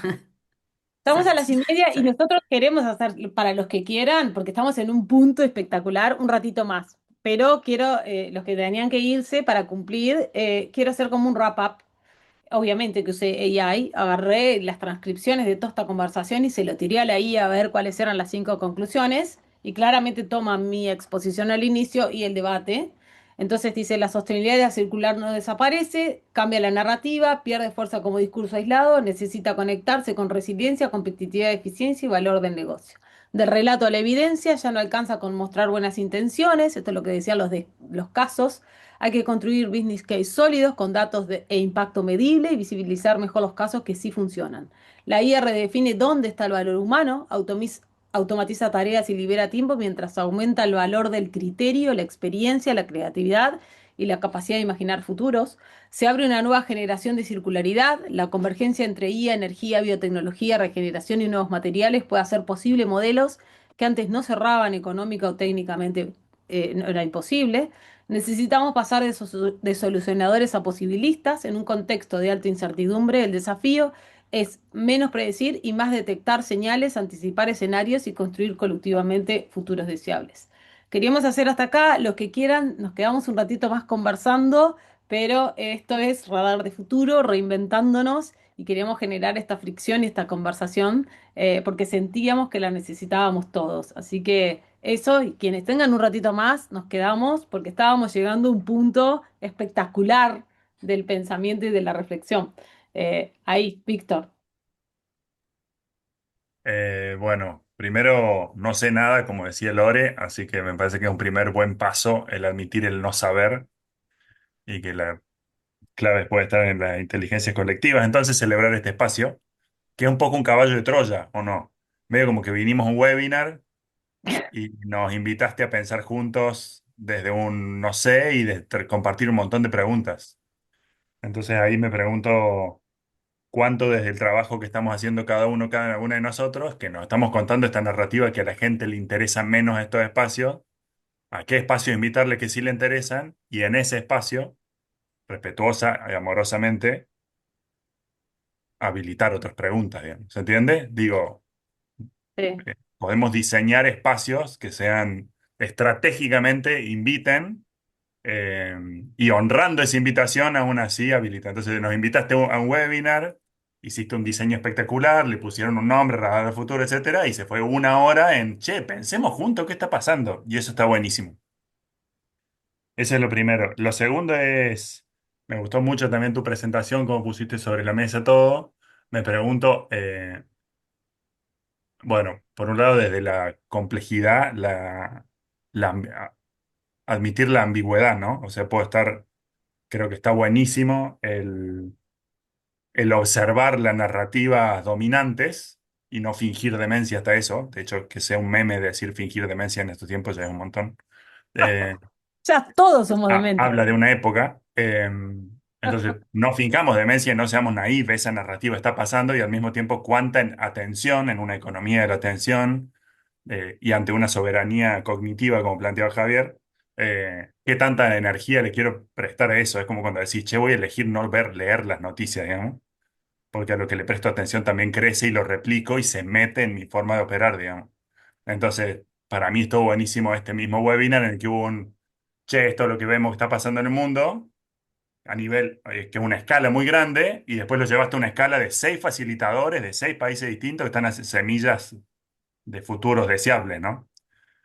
Estamos a exacto. las 1:30 y Sí. nosotros queremos hacer para los que quieran, porque estamos en un punto espectacular, un ratito más. Pero quiero, los que tenían que irse para cumplir, quiero hacer como un wrap-up. Obviamente que usé AI, agarré las transcripciones de toda esta conversación y se lo tiré a la IA a ver cuáles eran las 5 conclusiones. Y claramente toma mi exposición al inicio y el debate. Entonces dice, la sostenibilidad circular no desaparece, cambia la narrativa, pierde fuerza como discurso aislado, necesita conectarse con resiliencia, competitividad, eficiencia y valor del negocio. Del relato a la evidencia ya no alcanza con mostrar buenas intenciones, esto es lo que decían los casos. Hay que construir business case sólidos con datos e impacto medible y visibilizar mejor los casos que sí funcionan. La IA redefine dónde está el valor humano, automatiza tareas y libera tiempo mientras aumenta el valor del criterio, la experiencia, la creatividad y la capacidad de imaginar futuros. Se abre una nueva generación de circularidad. La convergencia entre IA, energía, biotecnología, regeneración y nuevos materiales puede hacer posible modelos que antes no cerraban económica o técnicamente, no era imposible. Necesitamos pasar de solucionadores a posibilistas en un contexto de alta incertidumbre. El desafío es menos predecir y más detectar señales, anticipar escenarios y construir colectivamente futuros deseables. Queríamos hacer hasta acá, los que quieran, nos quedamos un ratito más conversando, pero esto es Radar de Futuro, reinventándonos y queríamos generar esta fricción y esta conversación porque sentíamos que la necesitábamos todos. Así que eso, y quienes tengan un ratito más, nos quedamos porque estábamos llegando a un punto espectacular del pensamiento y de la reflexión. Ahí, Víctor. Bueno, primero no sé nada, como decía Lore, así que me parece que es un primer buen paso el admitir el no saber y que la clave puede estar en las inteligencias colectivas. Entonces, celebrar este espacio, que es un poco un caballo de Troya, ¿o no? Medio como que vinimos a un webinar y nos invitaste a pensar juntos desde un no sé y de compartir un montón de preguntas. Entonces ahí me pregunto cuánto desde el trabajo que estamos haciendo cada uno, cada una de nosotros, que nos estamos contando esta narrativa que a la gente le interesa menos estos espacios, a qué espacio invitarle que sí le interesan y en ese espacio, respetuosa y amorosamente, habilitar otras preguntas, digamos. ¿Se entiende? Digo, Sí. podemos diseñar espacios que sean estratégicamente inviten eh, y honrando esa invitación, aún así habilita. Entonces nos invitaste a un webinar, hiciste un diseño espectacular, le pusieron un nombre, Radar del Futuro, etcétera, y se fue una hora en, che, pensemos juntos qué está pasando. Y eso está buenísimo. Eso es lo primero. Lo segundo es, me gustó mucho también tu presentación, cómo pusiste sobre la mesa todo. Me pregunto, bueno, por un lado, desde la complejidad, la admitir la ambigüedad, ¿no? O sea, puedo estar, creo que está buenísimo el observar las narrativas dominantes y no fingir demencia hasta eso. De hecho, que sea un meme decir fingir demencia en estos tiempos ya es un montón. Eh, Ya todos somos dementes. habla de una época. Entonces, no fingamos demencia, no seamos naíves, esa narrativa está pasando y al mismo tiempo cuánta atención en una economía de la atención y ante una soberanía cognitiva, como planteaba Javier, qué tanta energía le quiero prestar a eso. Es como cuando decís, che, voy a elegir no ver, leer las noticias, digamos, porque a lo que le presto atención también crece y lo replico y se mete en mi forma de operar, digamos. Entonces, para mí estuvo buenísimo este mismo webinar en el que hubo un, che, esto es lo que vemos que está pasando en el mundo, a nivel, que es una escala muy grande, y después lo llevaste a una escala de 6 facilitadores de 6 países distintos que están haciendo semillas de futuros deseables, ¿no?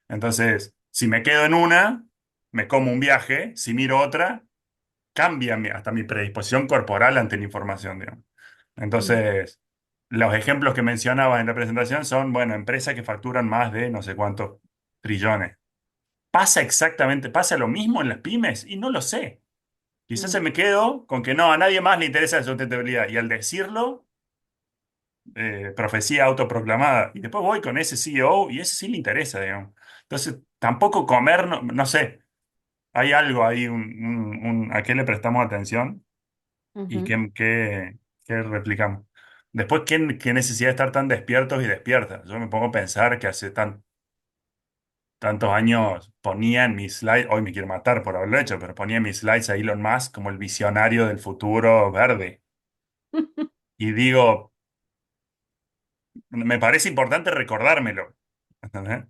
Entonces, si me quedo en una, me como un viaje, si miro otra, cambia hasta mi predisposición corporal ante la información, digamos. Entonces, los ejemplos que mencionaba en la presentación son, bueno, empresas que facturan más de no sé cuántos trillones. ¿Pasa exactamente, pasa lo mismo en las pymes? Y no lo sé. Quizás se me quedo con que no, a nadie más le interesa la sustentabilidad. Y al decirlo, profecía autoproclamada. Y después voy con ese CEO y ese sí le interesa, digamos. Entonces, tampoco comer, no, no sé, hay algo ahí, a qué le prestamos atención y Ujú. qué replicamos. Después, ¿qué necesidad de estar tan despiertos y despiertas? Yo me pongo a pensar que hace tantos años ponía en mis slides, hoy me quiero matar por haberlo hecho, pero ponía en mis slides a Elon Musk como el visionario del futuro verde. Y digo, me parece importante recordármelo. ¿Entendés?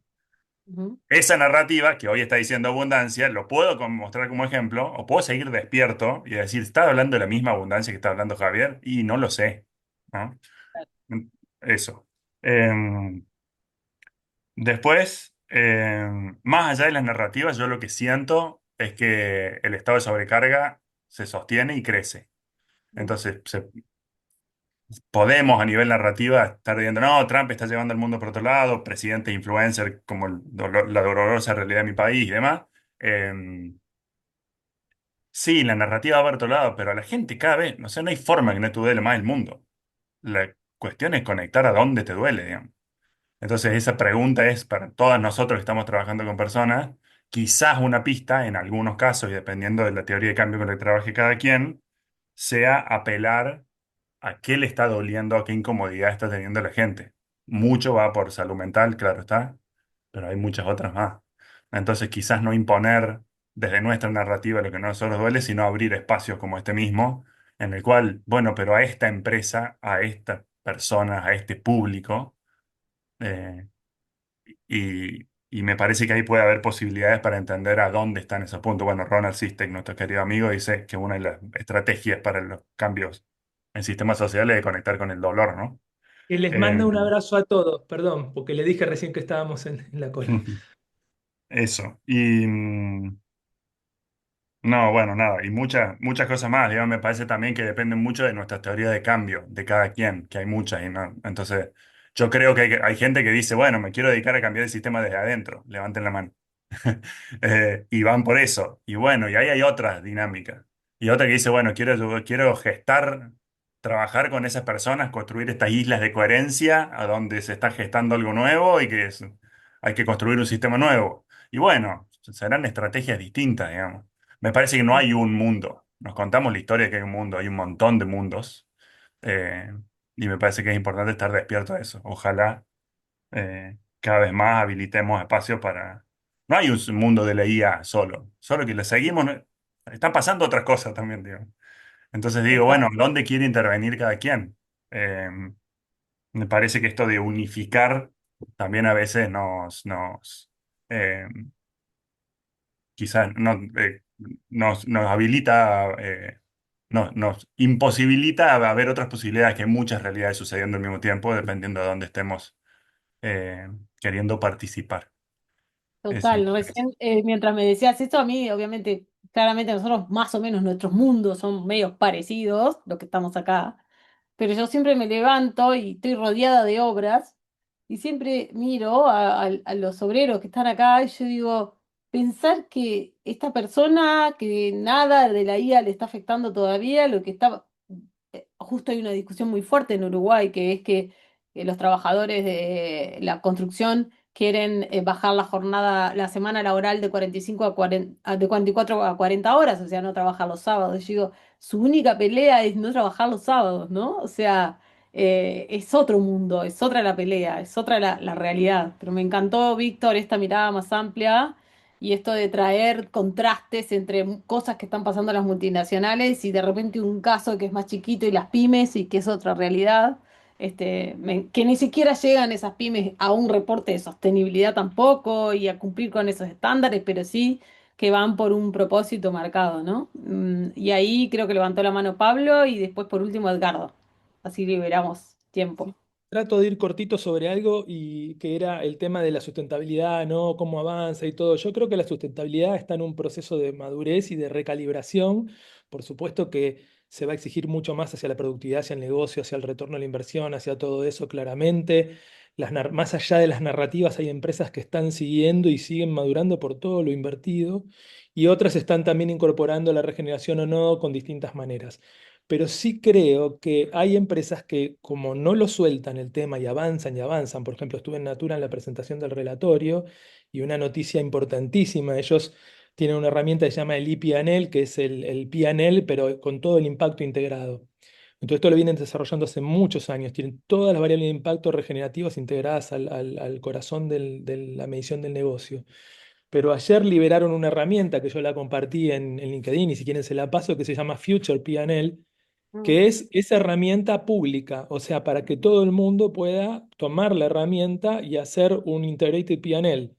Ujú. Esa narrativa que hoy está diciendo abundancia, lo puedo mostrar como ejemplo, o puedo seguir despierto y decir, ¿está hablando de la misma abundancia que está hablando Javier? Y no lo sé, ¿no? Eso. Em, Después, más allá de las narrativas, yo lo que siento es que el estado de sobrecarga se sostiene y crece. Entonces, podemos a nivel narrativa estar diciendo, no, Trump está llevando al mundo por otro lado, presidente influencer como la dolorosa realidad de mi país y demás. Eh, sí, la narrativa va por otro lado, pero a la gente cada vez, no sé, no hay forma que no te duele más el mundo. La cuestión es conectar a dónde te duele, digamos. Entonces, esa pregunta es para todos nosotros que estamos trabajando con personas, quizás una pista, en algunos casos, y dependiendo de la teoría de cambio con la que trabaje cada quien, sea apelar a qué le está doliendo, a qué incomodidad está teniendo la gente. Mucho va por salud mental, claro está, pero hay muchas otras más. Entonces, quizás no imponer desde nuestra narrativa lo que no nosotros duele, sino abrir espacios como este mismo, en el cual, bueno, pero a esta empresa, a estas personas, a este público, eh, y me parece que ahí puede haber posibilidades para entender a dónde están esos puntos. Bueno, Ronald Sistek, nuestro querido amigo, dice que una de las estrategias para los cambios en sistemas sociales es conectar con el dolor, ¿no? Que les Eh, manda un abrazo a todos, perdón, porque le dije recién que estábamos en la cola. eso. Y no, bueno, nada, y muchas cosas más. Digamos, me parece también que dependen mucho de nuestras teorías de cambio, de cada quien, que hay muchas. Y no, entonces, yo creo que hay gente que dice, bueno, me quiero dedicar a cambiar el sistema desde adentro. Levanten la mano. Y van por eso. Y bueno, y ahí hay otras dinámicas. Y otra que dice, bueno, quiero gestar, trabajar con esas personas, construir estas islas de coherencia a donde se está gestando algo nuevo y hay que construir un sistema nuevo. Y bueno, serán estrategias distintas, digamos. Me parece que no hay un mundo. Nos contamos la historia de que hay un mundo, hay un montón de mundos. Eh, y me parece que es importante estar despierto a eso. Ojalá cada vez más habilitemos espacios para... No hay un mundo de la IA solo que le seguimos. Están pasando otras cosas también, digo. Entonces digo, bueno, ¿dónde quiere intervenir cada quien? Eh, Me parece que esto de unificar también a veces eh, quizás nos habilita, nos imposibilita a ver otras posibilidades, que hay muchas realidades sucediendo al mismo tiempo, dependiendo de dónde estemos eh, queriendo participar. Eso. Total, recién mientras me decías esto, a mí obviamente, claramente nosotros más o menos nuestros mundos son medios parecidos, los que estamos acá, pero yo siempre me levanto y estoy rodeada de obras y siempre miro a los obreros que están acá y yo digo, pensar que esta persona, que nada de la IA le está afectando todavía, lo que está, justo hay una discusión muy fuerte en Uruguay, que es que los trabajadores de la construcción quieren bajar la jornada, la semana laboral de 45 a 40, de 44 a 40 horas, o sea, no trabajar los sábados. Yo digo, su única pelea es no trabajar los sábados, ¿no? O sea, es otro mundo, es otra la pelea, es otra la realidad. Pero me encantó, Víctor, esta mirada más amplia y esto de traer contrastes entre cosas que están pasando en las multinacionales y de repente un caso que es más chiquito y las pymes y que es otra realidad, que ni siquiera llegan esas pymes a un reporte de sostenibilidad tampoco y a cumplir con esos estándares, pero sí que van por un propósito marcado, ¿no? Y ahí creo que levantó la mano Pablo y después por último Edgardo. Así liberamos tiempo. Trato de ir cortito sobre algo y que era el tema de la sustentabilidad, ¿no? Cómo avanza y todo. Yo creo que la sustentabilidad está en un proceso de madurez y de recalibración. Por supuesto que se va a exigir mucho más hacia la productividad, hacia el negocio, hacia el retorno a la inversión, hacia todo eso claramente. Más allá de las narrativas, hay empresas que están siguiendo y siguen madurando por todo lo invertido y otras están también incorporando la regeneración o no con distintas maneras. Pero sí creo que hay empresas que como no lo sueltan el tema y avanzan, por ejemplo, estuve en Natura en la presentación del relatorio y una noticia importantísima, ellos tienen una herramienta que se llama el ePNL, que es el P&L, pero con todo el impacto integrado. Entonces esto lo vienen desarrollando hace muchos años, tienen todas las variables de impacto regenerativas integradas al corazón de la medición del negocio. Pero ayer liberaron una herramienta que yo la compartí en LinkedIn y si quieren se la paso, que se llama Future P&L, que es esa herramienta pública, o sea, para que todo el mundo pueda tomar la herramienta y hacer un Integrated P&L,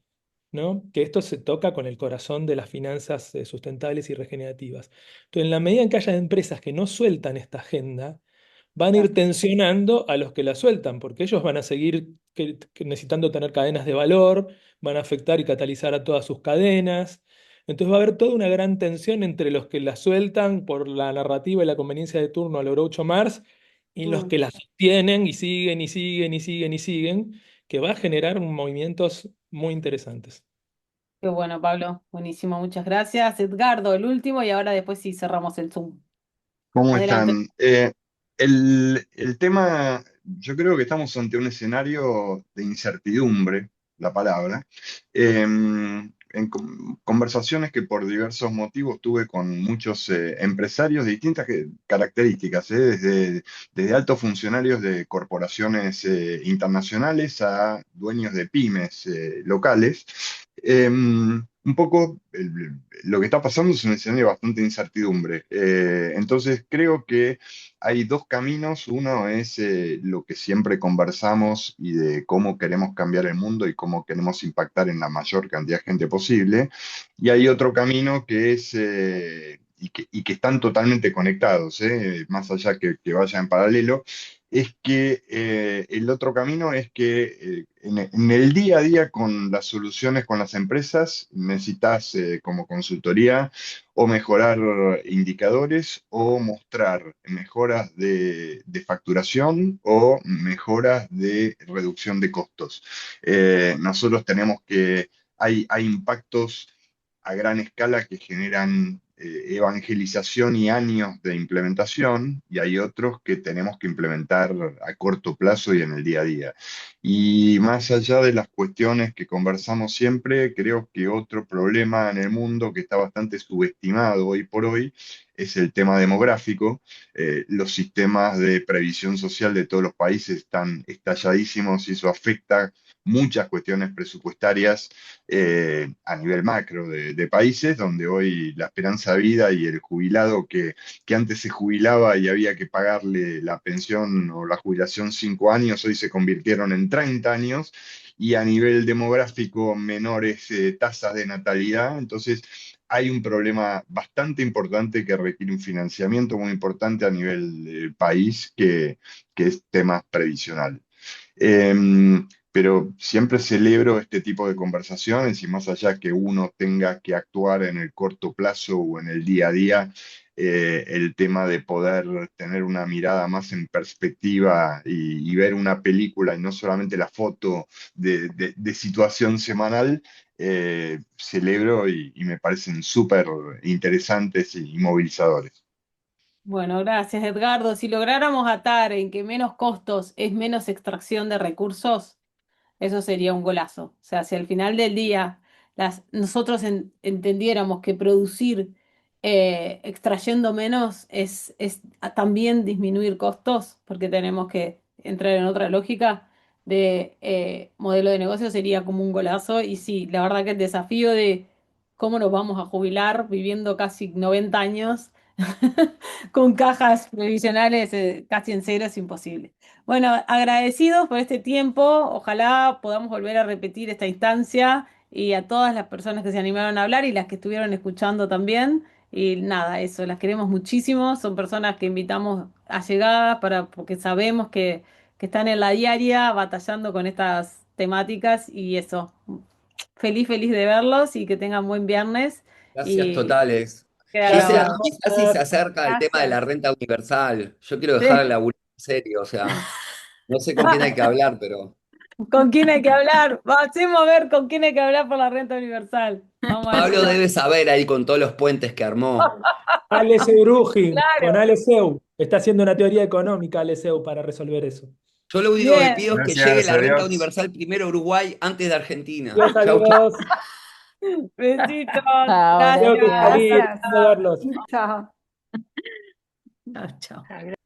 ¿no? Que esto se toca con el corazón de las finanzas sustentables y regenerativas. Entonces, en la medida en que haya empresas que no sueltan esta agenda, van a ir tensionando a los que la sueltan, porque ellos van a seguir necesitando tener cadenas de valor, van a afectar y catalizar a todas sus cadenas. Entonces va a haber toda una gran tensión entre los que la sueltan por la narrativa y la conveniencia de turno a lo Groucho Marx y los que la sostienen y siguen y siguen y siguen y siguen, que va a generar movimientos muy interesantes. Qué bueno, Pablo. Buenísimo, muchas gracias. Edgardo, el último, y ahora después sí cerramos el Zoom. ¿Cómo Adelante. están? El tema, yo creo que estamos ante un escenario de incertidumbre, la palabra, en conversaciones que por diversos motivos tuve con muchos empresarios de distintas características, desde altos funcionarios de corporaciones internacionales a dueños de pymes locales. Un poco lo que está pasando es un escenario de bastante incertidumbre. Entonces creo que hay dos caminos. Uno es lo que siempre conversamos y de cómo queremos cambiar el mundo y cómo queremos impactar en la mayor cantidad de gente posible. Y hay otro camino que es, y que están totalmente conectados, más allá que vaya en paralelo, es que el otro camino es que en el día a día con las soluciones con las empresas necesitas como consultoría o mejorar indicadores o mostrar mejoras de facturación o mejoras de reducción de costos. Nosotros tenemos que, hay impactos a gran escala que generan evangelización y años de implementación, y hay otros que tenemos que implementar a corto plazo y en el día a día. Y más allá de las cuestiones que conversamos siempre, creo que otro problema en el mundo que está bastante subestimado hoy por hoy es el tema demográfico. Los sistemas de previsión social de todos los países están estalladísimos y eso afecta muchas cuestiones presupuestarias a nivel macro de países, donde hoy la esperanza de vida y el jubilado que antes se jubilaba y había que pagarle la pensión o la jubilación 5 años, hoy se convirtieron en 30 años, y a nivel demográfico menores tasas de natalidad. Entonces hay un problema bastante importante que requiere un financiamiento muy importante a nivel país, que es tema previsional. Pero siempre celebro este tipo de conversaciones y más allá que uno tenga que actuar en el corto plazo o en el día a día, el tema de poder tener una mirada más en perspectiva y ver una película y no solamente la foto de situación semanal, celebro y me parecen súper interesantes y movilizadores. Bueno, gracias, Edgardo. Si lográramos atar en que menos costos es menos extracción de recursos, eso sería un golazo. O sea, si al final del día nosotros entendiéramos que producir extrayendo menos es también disminuir costos, porque tenemos que entrar en otra lógica de modelo de negocio, sería como un golazo. Y sí, la verdad que el desafío de cómo nos vamos a jubilar viviendo casi 90 años con cajas previsionales casi en cero es imposible. Bueno, agradecidos por este tiempo. Ojalá podamos volver a repetir esta instancia y a todas las personas que se animaron a hablar y las que estuvieron escuchando también. Y nada, eso, las queremos muchísimo. Son personas que invitamos allegadas porque sabemos que están en la diaria batallando con estas temáticas y eso. Feliz, feliz de verlos y que tengan buen viernes. Gracias Y totales. queda Gisela, grabado. casi se acerca el tema de la Gracias. renta universal. Yo quiero dejar el Sí. laburo en serio, o sea, no sé con quién hay que hablar, pero ¿Con quién hay que hablar? Hacemos ver con quién hay que hablar por la renta universal. Vamos a Pablo decirlo. debe saber ahí con todos los puentes que armó. Ale Seurugi, con Claro. Ale Seu. Está haciendo una teoría económica Ale Seu para resolver eso. Yo lo único que Bien. pido es que llegue Gracias, la renta adiós. universal primero a Uruguay antes de Argentina. Dios, Chau, chau. adiós. Besitos. Ahora, Tengo que Gracias. salir. gracias. Quiero verlos. Chao. Chao, chao.